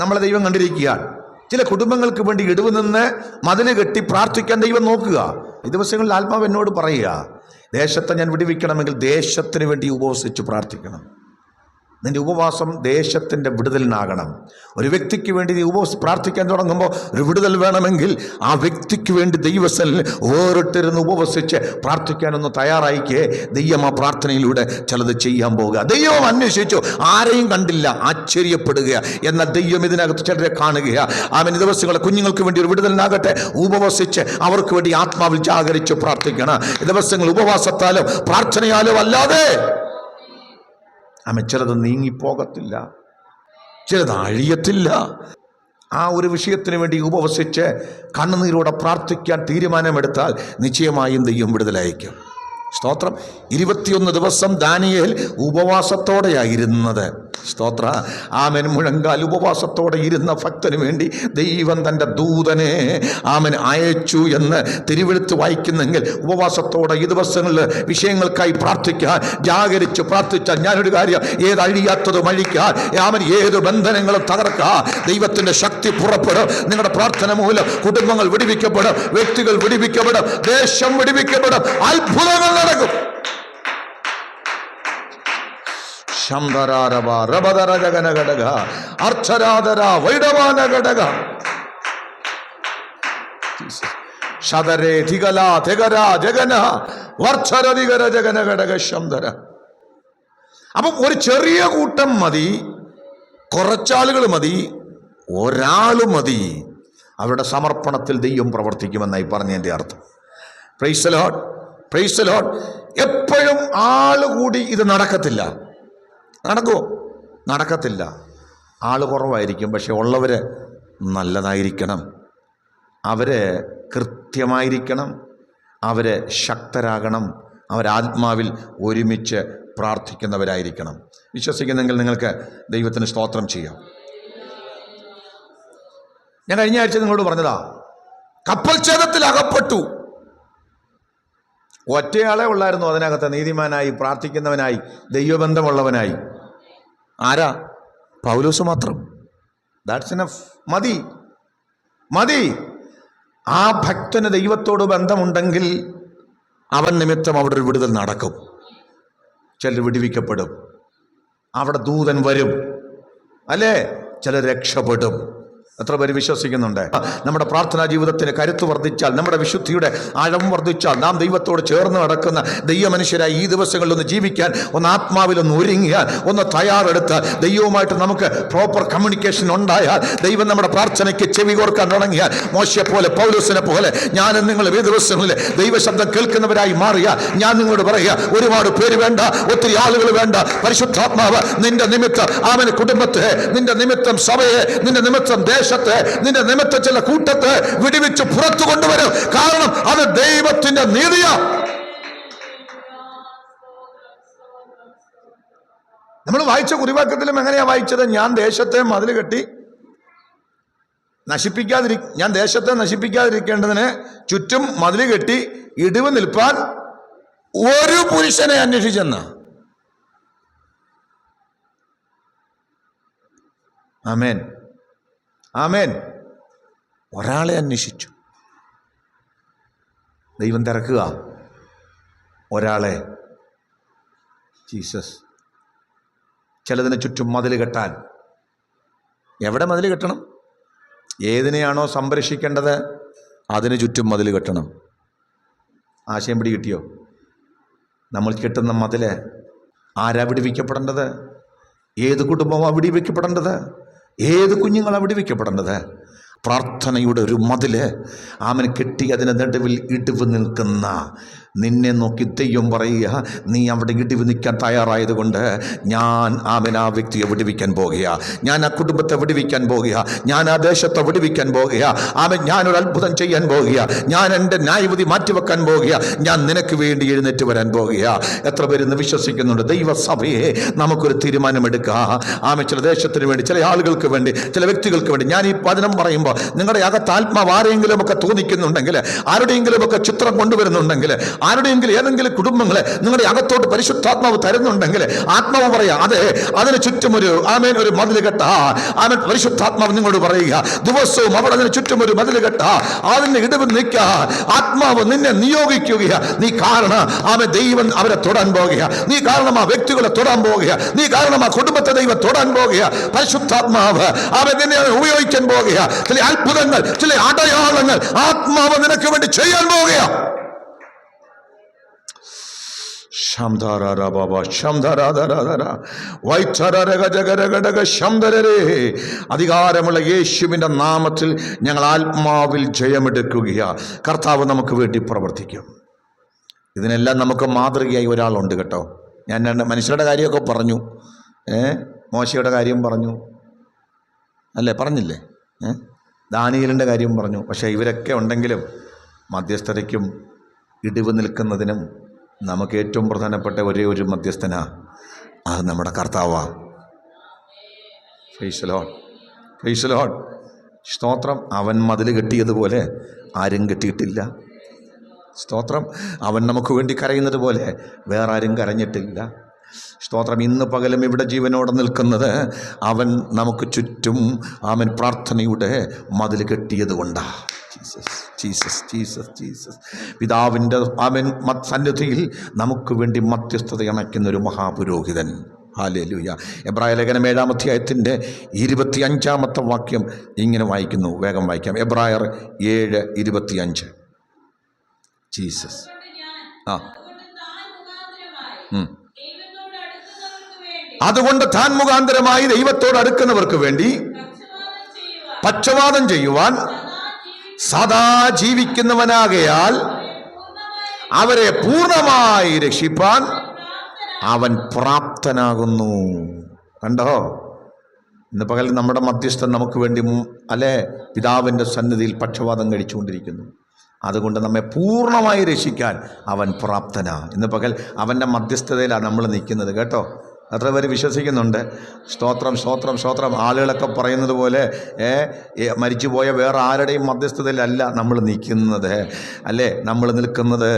നമ്മളെ ദൈവം കണ്ടിരിക്കുകയാണ്. ചില കുടുംബങ്ങൾക്ക് വേണ്ടി ഇടിവ് നിന്ന് മതില് കെട്ടി പ്രാർത്ഥിക്കാൻ ദൈവം നോക്കുക. ഈ ദിവസങ്ങളിൽ ആത്മാവ് എന്നോട് പറയുക, ദേശത്തെ ഞാൻ വിടുവിക്കണമെങ്കിൽ ദേശത്തിന് വേണ്ടി ഉപവസിച്ച് പ്രാർത്ഥിക്കണം. നിൻ്റെ ഉപവാസം ദേശത്തിൻ്റെ വിടുതലിനാകണം. ഒരു വ്യക്തിക്ക് വേണ്ടി നീ പ്രാർത്ഥിക്കാൻ തുടങ്ങുമ്പോൾ ഒരു വിടുതൽ വേണമെങ്കിൽ ആ വ്യക്തിക്ക് വേണ്ടി ദൈവസ്ഥലിൽ വേറിട്ടിരുന്ന് ഉപവസിച്ച് പ്രാർത്ഥിക്കാനൊന്ന് തയ്യാറായിക്കേ. ദൈവം ആ പ്രാർത്ഥനയിലൂടെ ചിലത് ചെയ്യാൻ പോകുക. ദൈവം അന്വേഷിച്ചു, ആരെയും കണ്ടില്ല, ആശ്ചര്യപ്പെടുക. എന്നാൽ ദൈവം ഇതിനകത്ത് ചിലരെ കാണുകയാണ്. അവൻ ദിവസങ്ങളെ കുഞ്ഞുങ്ങൾക്ക് വേണ്ടി ഒരു വിടുതലിനാകട്ടെ, ഉപവസിച്ച് അവർക്ക് വേണ്ടി ആത്മാവിൽ ജാഗരിച്ച് പ്രാർത്ഥിക്കണം. ദിവസങ്ങൾ ഉപവാസത്താലോ പ്രാർത്ഥനയാലോ അല്ലാതെ ചിലത് നീങ്ങിപ്പോകത്തില്ല, ചിലത് അഴിയത്തില്ല. ആ ഒരു വിഷയത്തിന് വേണ്ടി ഉപവസിച്ച് കണ്ണുനീരോടെ പ്രാർത്ഥിക്കാൻ തീരുമാനമെടുത്താൽ നിശ്ചയമായും ദൈവം വിടുതലയക്കും. സ്തോത്രം. 21 ദിവസം ദാനിയേൽ ഉപവാസത്തോടെയായിരുന്നത്. സ്തോത്ര. ആമൻ. മുഴങ്കാൽ ഉപവാസത്തോടെ ഇരുന്ന ഭക്തന് വേണ്ടി ദൈവം തൻ്റെ ദൂതനെ ആമൻ അയച്ചു എന്ന് തിരുവെഴുത്ത് വായിക്കുന്നെങ്കിൽ ഉപവാസത്തോടെ ഈ ദിവസങ്ങളിൽ വിഷയങ്ങൾക്കായി പ്രാർത്ഥിക്കാൻ ജാഗരിച്ച് പ്രാർത്ഥിച്ചാൽ ഞാനൊരു കാര്യം, ഏത് അഴിയാത്തതും അഴിക്കാൻ, ആമൻ ഏത് ബന്ധനങ്ങളും തകർക്കാൻ ദൈവത്തിൻ്റെ ശക്തി പുറപ്പെടും. നിങ്ങളുടെ പ്രാർത്ഥന മൂലം കുടുംബങ്ങൾ വിടുവിക്കപ്പെടും, വ്യക്തികൾ വിടുവിക്കപ്പെടും, ദേശം വിടുവിക്കപ്പെടും, അത്ഭുതങ്ങൾ നടക്കും. ശംധരാരവ രബദര ജഗന ഘടക അർച്ചരാധര വൈഡവാന ഘടക ശതരേ ധികല ധികര ജഗന വർച്ചരധികര ജഗന ഘടക ശംധര. അപ്പം ഒരു ചെറിയ കൂട്ടം മതി, കുറച്ചാളുകൾ മതി, ഒരാൾ മതി. അവരുടെ സമർപ്പണത്തിൽ ദൈവം പ്രവർത്തിക്കുമെന്നായി പറഞ്ഞതിൻ്റെ അർത്ഥം. Price the Lord, praise the Lord. എപ്പോഴും ആൾ കൂടി ഇത് നടക്കത്തില്ല. നടക്കുമോ? നടക്കത്തില്ല. ആൾ കുറവായിരിക്കും, പക്ഷെ ഉള്ളവർ നല്ലതായിരിക്കണം, അവർ കൃത്യമായിരിക്കണം, അവർ ശക്തരാകണം, അവരാത്മാവിൽ ഒരുമിച്ച് പ്രാർത്ഥിക്കുന്നവരായിരിക്കണം. വിശ്വസിക്കുന്നെങ്കിൽ നിങ്ങൾക്ക് ദൈവത്തിന് സ്തോത്രം ചെയ്യാം. ഞാൻ കഴിഞ്ഞ ആഴ്ച നിങ്ങളോട് പറഞ്ഞതാ, കപ്പൽ ഛേദത്തിൽ അകപ്പെട്ടു. ഒറ്റയാളെ ഉള്ളായിരുന്നു അതിനകത്ത്, നീതിമാനായി, പ്രാർത്ഥിക്കുന്നവനായി, ദൈവബന്ധമുള്ളവനായി. ആരാ? പൗലോസ് മാത്രം. That's enough. മതി, മതി. ആ ഭക്തന് ദൈവത്തോട് ബന്ധമുണ്ടെങ്കിൽ അവൻ നിമിത്തം അവിടെ ഒരു വിടുതൽ നടക്കും. ചിലർ വിടുവിക്കപ്പെടും, അവിടെ ദൂതൻ വരും, അല്ലേ? ചിലർ രക്ഷപ്പെടും. എത്ര പേര് വിശ്വസിക്കുന്നുണ്ട്? നമ്മുടെ പ്രാർത്ഥനാ ജീവിതത്തിന് കരുത്ത് വർദ്ധിച്ചാൽ, നമ്മുടെ വിശുദ്ധിയുടെ ആഴം വർദ്ധിച്ചാൽ, നാം ദൈവത്തോട് ചേർന്ന് നടക്കുന്ന ദൈവമനുഷ്യരായി ഈ ദിവസങ്ങളിൽ ഒന്ന് ജീവിക്കാൻ, ഒന്ന് ആത്മാവിലൊന്ന് ഒരുങ്ങിയാൽ, ഒന്ന് തയ്യാറെടുത്ത് ദൈവവുമായിട്ട് നമുക്ക് പ്രോപ്പർ കമ്മ്യൂണിക്കേഷൻ ഉണ്ടായാൽ, ദൈവം നമ്മുടെ പ്രാർത്ഥനയ്ക്ക് ചെവി കോർക്കാൻ തുടങ്ങിയാൽ, മോശയെ പോലെ, പൗലോസിനെ പോലെ ഞാനും നിങ്ങൾ ഈ ദിവസങ്ങളിൽ ദൈവശബ്ദം കേൾക്കുന്നവരായി മാറിയാൽ, ഞാൻ നിങ്ങളോട് പറയുക, ഒരുപാട് പേര് വേണ്ട, ഒത്തിരി ആളുകൾ വേണ്ട. പരിശുദ്ധാത്മാവ് നിന്റെ നിമിത്തം അവന് കുടുംബത്തെ, നിന്റെ നിമിത്തം സഭയെ, നിന്റെ നിമിത്തം ദേശത്തെ, നിന്റെ നിമിത്തം ചില കൂട്ടത്തെ വിടുവിച്ച് പുറത്തു കൊണ്ടുവരും. കാരണം അത് ദൈവത്തിന്റെ നീതിയാ. നമ്മൾ വായിച്ച കുറിവാക്യത്തിലും എങ്ങനെയാ വായിച്ചത്? ഞാൻ ദേശത്തെ മതിൽ കെട്ടി ഞാൻ ദേശത്തെ നശിപ്പിക്കാതിരിക്കേണ്ടതിന് ചുറ്റും മതിൽ കെട്ടി ഇടിവ് നിൽപ്പാൻ ഒരു പുരുഷനെ അന്വേഷിച്ചെന്ന. ആമേൻ, ആമേൻ. ഒരാളെ അന്വേഷിച്ചു. ദൈവം തിരക്കുക ഒരാളെ. ജീസസ്. ചിലതിന് ചുറ്റും മതിൽ കെട്ടാൻ. എവിടെ മതിൽ കെട്ടണം? ഏതിനെയാണോ സംരക്ഷിക്കേണ്ടത് അതിന് ചുറ്റും മതിൽ കെട്ടണം. ആശയം പിടി കിട്ടിയോ? നമ്മൾ കെട്ടുന്ന മതിൽ ആരാ വിടുവിക്കപ്പെടേണ്ടത്? ഏത് കുടുംബമാണ് വിടുവിക്കപ്പെടേണ്ടത്? ഏത് കുഞ്ഞുങ്ങളാണ് വിടുവിക്കപ്പെടേണ്ടത്? പ്രാർത്ഥനയുടെ ഒരു മതില് അവൻ കെട്ടി അതിന് നടുവിൽ ഇടിവ് നിൽക്കുന്ന നിന്നെ നോക്കി ദൈവം പറയുക, നീ അവിടെ ഇടിവ് നിൽക്കാൻ തയ്യാറായതുകൊണ്ട് ഞാൻ ആ വ്യക്തിയെ വിടുവിക്കാൻ പോകുക, ഞാൻ ആ കുടുംബത്തെ വിടുവിക്കാൻ പോകുക, ഞാൻ ആ ദേശത്തെ വിടുവിക്കാൻ പോകുക, ഞാനൊരു അത്ഭുതം ചെയ്യാൻ പോകുക, ഞാൻ എൻ്റെ ന്യായവിധി മാറ്റിവെക്കാൻ പോകുക, ഞാൻ നിനക്ക് വേണ്ടി എഴുന്നേറ്റ് വരാൻ പോകുക. എത്ര പേര് വിശ്വസിക്കുന്നുണ്ട്? ദൈവസഭയെ നമുക്കൊരു തീരുമാനമെടുക്കുക. ചില ദേശത്തിന് വേണ്ടി, ചില ആളുകൾക്ക് വേണ്ടി, ചില വ്യക്തികൾക്ക് വേണ്ടി. ഞാൻ ഈ വചനം പറയുമ്പോൾ നിങ്ങളുടെ അകത്ത് ആത്മാവ് ആരെങ്കിലും ഒക്കെ തോന്നിക്കുന്നുണ്ടെങ്കിൽ, ആരുടെയെങ്കിലും ഒക്കെ ചിത്രം കൊണ്ടുവരുന്നുണ്ടെങ്കിൽ, ആരുടെയെങ്കിലും ഏതെങ്കിലും കുടുംബങ്ങളെ നിങ്ങളുടെ അകത്തോട്ട് പരിശുദ്ധാത്മാവ് തരുന്നുണ്ടെങ്കിൽ, ആത്മാവ് പറയാ, അതെ, അതിന് ചുറ്റും ഒരു ഒരു മതിൽ കെട്ട. പരിശുദ്ധാത്മാവ് നിങ്ങളോട് പറയുക, ദിവസവും അവിടെ അതിന് ചുറ്റും ഒരു മതിൽ കെട്ട, അതിന് ഇടിവ് നിൽക്കുക. ആത്മാവ് നിന്നെ നിയോഗിക്കുക. നീ കാരണം ദൈവം അവരെ തൊടാൻ പോകുക, നീ കാരണം ആ വ്യക്തികളെ തൊടാൻ പോകുക, നീ കാരണം ആ കുടുംബത്തെ ദൈവം തൊടാൻ പോകുക. പരിശുദ്ധാത്മാവ് നിന്നെ ഉപയോഗിക്കാൻ പോകുക. ചില അത്ഭുതങ്ങൾ, ചില അടയാളങ്ങൾ ആത്മാവ് നിനക്ക് വേണ്ടി ചെയ്യാൻ പോകുക. അധികാരമുള്ള യേശുവിന്റെ നാമത്തിൽ ഞങ്ങൾ ആത്മാവിൽ ജയമെടുക്കുക. കർത്താവ് നമുക്ക് വേണ്ടി പ്രവർത്തിക്കും. ഇതിനെല്ലാം നമുക്ക് മാതൃകയായി ഒരാളുണ്ട് കേട്ടോ. ഞാൻ മനുഷ്യരുടെ കാര്യമൊക്കെ പറഞ്ഞു, മോശയുടെ കാര്യം പറഞ്ഞു, അല്ലേ? പറഞ്ഞില്ലേ? ദാനിയേലിൻ്റെ കാര്യം പറഞ്ഞു. പക്ഷേ ഇവരൊക്കെ ഉണ്ടെങ്കിലും മധ്യസ്ഥതയ്ക്കും ഇടിവ് നിൽക്കുന്നതിനും നമുക്ക് ഏറ്റവും പ്രധാനപ്പെട്ട ഒരേ ഒരു മധ്യസ്ഥനാ, അത് നമ്മുടെ കർത്താവാ. Praise the Lord, praise the Lord. സ്തോത്രം. അവൻ മതിൽ കെട്ടിയതുപോലെ ആരും കെട്ടിയിട്ടില്ല. സ്തോത്രം. അവൻ നമുക്ക് വേണ്ടി കരയുന്നത് പോലെ വേറെ ആരും കരഞ്ഞിട്ടില്ല. സ്തോത്രം. ഇന്ന് പകലും ഇവിടെ ജീവനോടെ നിൽക്കുന്നത് അവൻ നമുക്ക് ചുറ്റും അവൻ പ്രാർത്ഥനയുടെ മതിൽ കെട്ടിയത് കൊണ്ടാണ്. Jesus, Jesus, Jesus, Jesus. പിതാവിൻ്റെ അവൻ സന്നിധിയിൽ നമുക്ക് വേണ്ടി മധ്യസ്ഥത അണയ്ക്കുന്നൊരു മഹാപുരോഹിതൻ. ഹല്ലേലൂയ. എബ്രായ ലേഖനം 7-ാം അധ്യായത്തിൻ്റെ 25-ാമത്തെ വാക്യം ഇങ്ങനെ വായിക്കുന്നു. വേഗം വായിക്കാം. എബ്രായർ 7:25. ജീസസ്. ആ അതുകൊണ്ട് താൻ മുഖാന്തരമായി ദൈവത്തോട് അടുക്കുന്നവർക്ക് വേണ്ടി പക്ഷപാതം ചെയ്യുവാൻ സദാ ജീവിക്കുന്നവനാകയാൽ അവരെ പൂർണ്ണമായി രക്ഷിപ്പാൻ അവൻ പ്രാപ്തനാകുന്നു. കണ്ടോ? ഇന്ന് പകൽ നമ്മുടെ മധ്യസ്ഥൻ നമുക്ക് വേണ്ടി അല്ലേ പിതാവിൻ്റെ സന്നിധിയിൽ പക്ഷപാതം കഴിച്ചുകൊണ്ടിരിക്കുന്നു. അതുകൊണ്ട് നമ്മെ പൂർണ്ണമായി രക്ഷിക്കാൻ അവൻ പ്രാപ്തനാ. ഇന്ന് പകൽ അവൻ്റെ മധ്യസ്ഥതയിലാണ് നമ്മൾ നിൽക്കുന്നത്. കേട്ടോ? എത്ര പേര് വിശ്വസിക്കുന്നുണ്ട്? സ്തോത്രം, സ്തോത്രം, സ്തോത്രം. ആളുകളൊക്കെ പറയുന്നത് പോലെ മരിച്ചുപോയ വേറെ ആരുടെയും മധ്യസ്ഥതയിലല്ല നമ്മൾ നിൽക്കുന്നത്, അല്ലേ? നമ്മൾ നിൽക്കുന്നത്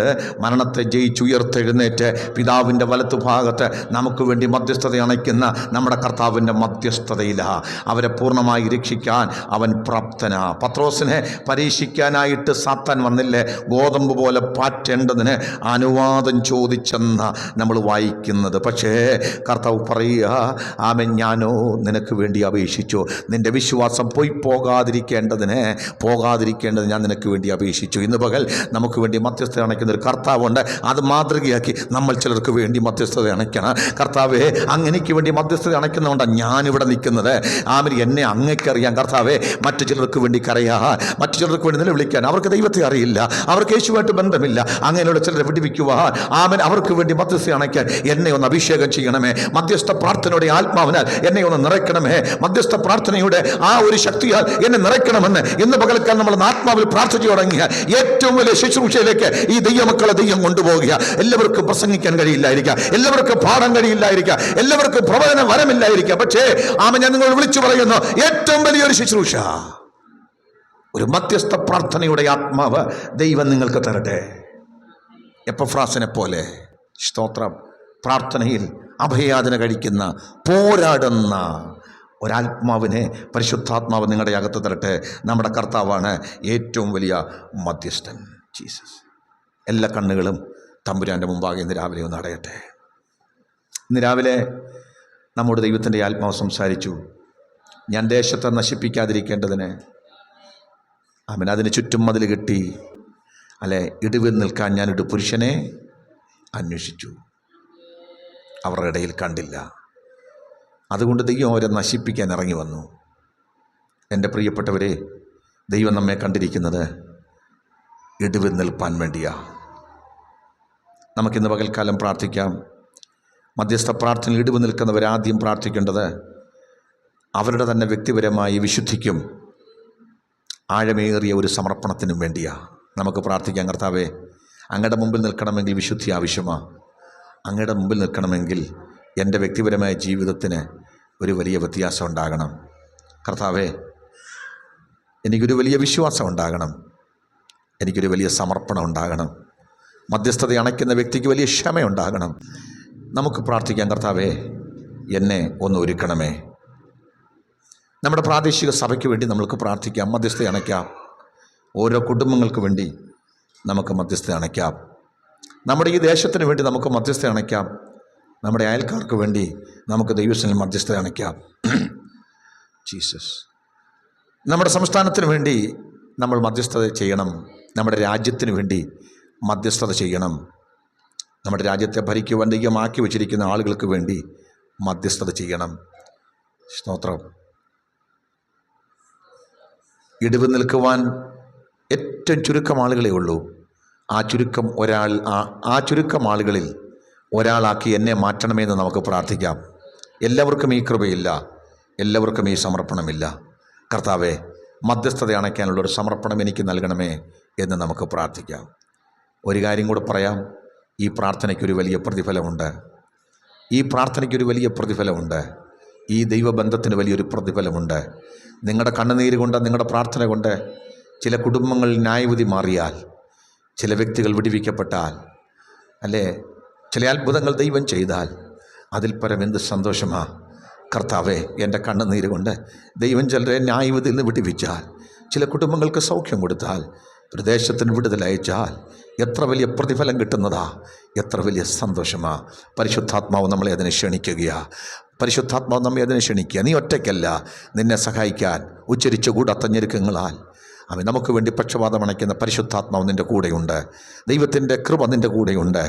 മരണത്തെ ജയിച്ചുയർത്തെഴുന്നേറ്റ് പിതാവിൻ്റെ വലത്തു ഭാഗത്ത് നമുക്ക് വേണ്ടി മധ്യസ്ഥത അണയ്ക്കുന്ന നമ്മുടെ കർത്താവിൻ്റെ മധ്യസ്ഥതയിലാണ്. അവരെ പൂർണ്ണമായി രക്ഷിക്കാൻ അവൻ പ്രാപ്തനാ. പത്രോസിനെ പരീക്ഷിക്കാനായിട്ട് സാത്താൻ വന്നില്ലേ? ഗോതമ്പ് പോലെ പാറ്റേണ്ടതിന് അനുവാദം ചോദിച്ചെന്ന നമ്മൾ വായിക്കുന്നത്. പക്ഷേ കർത്താവ് പറയുക, ആമേൻ, ഞാനോ നിനക്ക് വേണ്ടി അപേക്ഷിച്ചു. നിന്റെ വിശ്വാസം പോകാതിരിക്കേണ്ടതിന് ഞാൻ നിനക്ക് വേണ്ടി അപേക്ഷിച്ചു. ഇന്ന് പകൽ നമുക്ക് വേണ്ടി മധ്യസ്ഥത അണയ്ക്കുന്ന ഒരു കർത്താവുണ്ട്. അത് മാതൃകയാക്കി നമ്മൾ ചിലർക്ക് വേണ്ടി മധ്യസ്ഥത അണയ്ക്കണം. കർത്താവേ, അങ്ങനെക്ക് വേണ്ടി മധ്യസ്ഥത അണയ്ക്കുന്നതുകൊണ്ടാണ് ഞാനിവിടെ നിൽക്കുന്നത്. ആമേൻ, എന്നെ അങ്ങേക്കറിയാം കർത്താവേ. മറ്റു ചിലർക്ക് വേണ്ടി കരയാൻ, മറ്റു ചിലർക്ക് വേണ്ടി നിലവിളിക്കാൻ അവർക്ക് ദൈവത്തെ അറിയില്ല, അവർക്ക് യേശുവായിട്ട് ബന്ധമില്ല. അങ്ങനെയുള്ള ചിലരെ വിടുവിക്കുവാൻ ആമേൻ അവർക്ക് വേണ്ടി മധ്യസ്ഥത അണയ്ക്കാൻ എന്നെ ഒന്ന് അഭിഷേകം ചെയ്യണമേ. മധ്യസ്ഥ പ്രാർത്ഥനയുടെ ആത്മാവിനാൽ എന്നെ ഒന്ന് നിറയ്ക്കണമേ. മധ്യസ്ഥ പ്രാർത്ഥനയുടെ ആ ഒരു ശക്തിയാൽ എന്നെ നിറയ്ക്കണമെന്ന് ഇന്ന് പകൽക്കാലം നമ്മൾ ആത്മാവിൽ പ്രാർത്ഥിച്ചു തുടങ്ങിയ ഏറ്റവും വലിയ ശുശ്രൂഷയിലേക്ക് ഈ ദൈവമക്കളെ ദൈവം കൊണ്ടുപോകുക. എല്ലാവർക്കും പ്രസംഗിക്കാൻ കഴിയില്ലായിരിക്കാം, എല്ലാവർക്കും പാടാൻ കഴിയില്ലായിരിക്കാം, എല്ലാവർക്കും പ്രവചന വരമില്ലായിരിക്കാം. പക്ഷേ ഞാൻ നിങ്ങൾ വിളിച്ചു പറയുന്നു, ഏറ്റവും വലിയൊരു ശുശ്രൂഷ, ഒരു മധ്യസ്ഥ പ്രാർത്ഥനയുടെ ആത്മാവ് ദൈവം നിങ്ങൾക്ക് തരട്ടെ. എപ്പഫ്രാസിനെ പോലെ സ്തോത്രം, പ്രാർത്ഥനയിൽ അഭയാചന കഴിക്കുന്ന, പോരാടുന്ന ഒരാത്മാവിനെ പരിശുദ്ധാത്മാവ് നിങ്ങളുടെ അകത്ത് തരട്ടെ. നമ്മുടെ കർത്താവാണ് ഏറ്റവും വലിയ മധ്യസ്ഥൻ, ജീസസ്. എല്ലാ കണ്ണുകളും തമ്പുരാൻ്റെ മുമ്പാകെ ഇന്ന് രാവിലെ ഒന്ന് അടയട്ടെ. ഇന്ന് രാവിലെ നമ്മുടെ ദൈവത്തിൻ്റെ ആത്മാവ് സംസാരിച്ചു. ഞാൻ ദേശത്തെ നശിപ്പിക്കാതിരിക്കേണ്ടതിന് അതിന് ചുറ്റും മതിൽ കെട്ടി, അല്ലെ, ഇടിവിൽ നിൽക്കാൻ ഞാനൊരു പുരുഷനെ അന്വേഷിച്ചു, അവരുടെ ഇടയിൽ കണ്ടില്ല. അതുകൊണ്ട് ദൈവം അവരെ നശിപ്പിക്കാൻ ഇറങ്ങി വന്നു. എൻ്റെ പ്രിയപ്പെട്ടവരെ, ദൈവം നമ്മെ കണ്ടിരിക്കുന്നത് ഇടിവിൽ നിൽപ്പാൻ വേണ്ടിയാ. നമുക്കിന്ന് പകൽക്കാലം പ്രാർത്ഥിക്കാം. മധ്യസ്ഥ പ്രാർത്ഥനയിൽ ഇടിവ് നിൽക്കുന്നവർ ആദ്യം പ്രാർത്ഥിക്കേണ്ടത് അവരുടെ തന്നെ വ്യക്തിപരമായ വിശുദ്ധിക്കും ആഴമേറിയ ഒരു സമർപ്പണത്തിനും വേണ്ടിയാ. നമുക്ക് പ്രാർത്ഥിക്കാം, കർത്താവേ, അങ്ങയുടെ മുമ്പിൽ നിൽക്കണമെങ്കിൽ വിശുദ്ധി ആവശ്യമാണ്. അങ്ങയുടെ മുമ്പിൽ നിൽക്കണമെങ്കിൽ എൻ്റെ വ്യക്തിപരമായ ജീവിതത്തിന് ഒരു വലിയ വ്യത്യാസം ഉണ്ടാകണം. കർത്താവേ, എനിക്കൊരു വലിയ വിശ്വാസം ഉണ്ടാകണം, എനിക്കൊരു വലിയ സമർപ്പണം ഉണ്ടാകണം, മധ്യസ്ഥത അണയ്ക്കുന്ന വ്യക്തിക്ക് വലിയ ക്ഷമയുണ്ടാകണം. നമുക്ക് പ്രാർത്ഥിക്കാം, കർത്താവേ, എന്നെ ഒന്ന് ഒരുക്കണമേ. നമ്മുടെ പ്രാദേശിക സഭയ്ക്ക് വേണ്ടി നമുക്ക് പ്രാർത്ഥിക്കാം, മധ്യസ്ഥത അണയ്ക്കാം. ഓരോ കുടുംബങ്ങൾക്ക് വേണ്ടി നമുക്ക് മധ്യസ്ഥത അണയ്ക്കാം. നമ്മുടെ ഈ ദേശത്തിന് വേണ്ടി നമുക്ക് മധ്യസ്ഥത അണയ്ക്കാം. നമ്മുടെ അയൽക്കാർക്ക് വേണ്ടി നമുക്ക് ദൈവസന്നിധിയിൽ മധ്യസ്ഥത അണയ്ക്കാം. ജീസസ്. നമ്മുടെ സംസ്ഥാനത്തിന് വേണ്ടി നമ്മൾ മധ്യസ്ഥത ചെയ്യണം. നമ്മുടെ രാജ്യത്തിന് വേണ്ടി മധ്യസ്ഥത ചെയ്യണം. നമ്മുടെ രാജ്യത്തെ ഭരിക്കുവാൻ ദൈവമാക്കി വച്ചിരിക്കുന്ന ആളുകൾക്ക് വേണ്ടി മധ്യസ്ഥത ചെയ്യണം. സ്തോത്രം. ഇടിവ് നിൽക്കുവാൻ ഏറ്റവും ചുരുക്കം ആളുകളേ ഉള്ളൂ. ആ ചുരുക്കം ആളുകളിൽ ഒരാളാക്കി എന്നെ മാറ്റണമെന്ന് നമുക്ക് പ്രാർത്ഥിക്കാം. എല്ലാവർക്കും ഈ കൃപയില്ല, എല്ലാവർക്കും ഈ സമർപ്പണമില്ല. കർത്താവേ, മധ്യസ്ഥത അണയ്ക്കാനുള്ളൊരു സമർപ്പണം എനിക്ക് നൽകണമേ എന്ന് നമുക്ക് പ്രാർത്ഥിക്കാം. ഒരു കാര്യം കൂടെ പറയാം, ഈ പ്രാർത്ഥനയ്ക്കൊരു വലിയ പ്രതിഫലമുണ്ട്. ഈ ദൈവബന്ധത്തിന് വലിയൊരു പ്രതിഫലമുണ്ട്. നിങ്ങളുടെ കണ്ണുനീര് കൊണ്ട്, നിങ്ങളുടെ പ്രാർത്ഥന കൊണ്ട് ചില കുടുംബങ്ങളിൽ ന്യായവിധി മാറിയാൽ, ചില വ്യക്തികൾ വിടുവിക്കപ്പെട്ടാൽ, അല്ലേ, ചില അത്ഭുതങ്ങൾ ദൈവം ചെയ്താൽ അതിൽ പരം എന്ത് സന്തോഷമാ. കർത്താവേ, എൻ്റെ കണ്ണുനീര് കൊണ്ട് ദൈവം ചിലരെ ന്യായവിധിയിൽ നിന്ന് വിടുവിച്ചാൽ, ചില കുടുംബങ്ങൾക്ക് സൗഖ്യം കൊടുത്താൽ ഒരു ദേശത്തിന് വിടുതൽ അയച്ചാൽ എത്ര വലിയ പ്രതിഫലം കിട്ടുന്നതാ, എത്ര വലിയ സന്തോഷമാ. പരിശുദ്ധാത്മാവ് നമ്മളെ അതിനെ ക്ഷണിക്കുകയാ. പരിശുദ്ധാത്മാവ് നമ്മെ അതിനെ ക്ഷണിക്കുക. നീ ഒറ്റയ്ക്കല്ല, നിന്നെ സഹായിക്കാൻ ഉച്ചരിച്ച കൂടത്തഞ്ഞെരുക്കങ്ങളാൽ അവൻ നമുക്ക് വേണ്ടി പക്ഷപാതമണയ്ക്കുന്ന പരിശുദ്ധാത്മാവ് നിൻ്റെ കൂടെയുണ്ട്. ദൈവത്തിൻ്റെ കൃപ നിൻ്റെ കൂടെയുണ്ട്.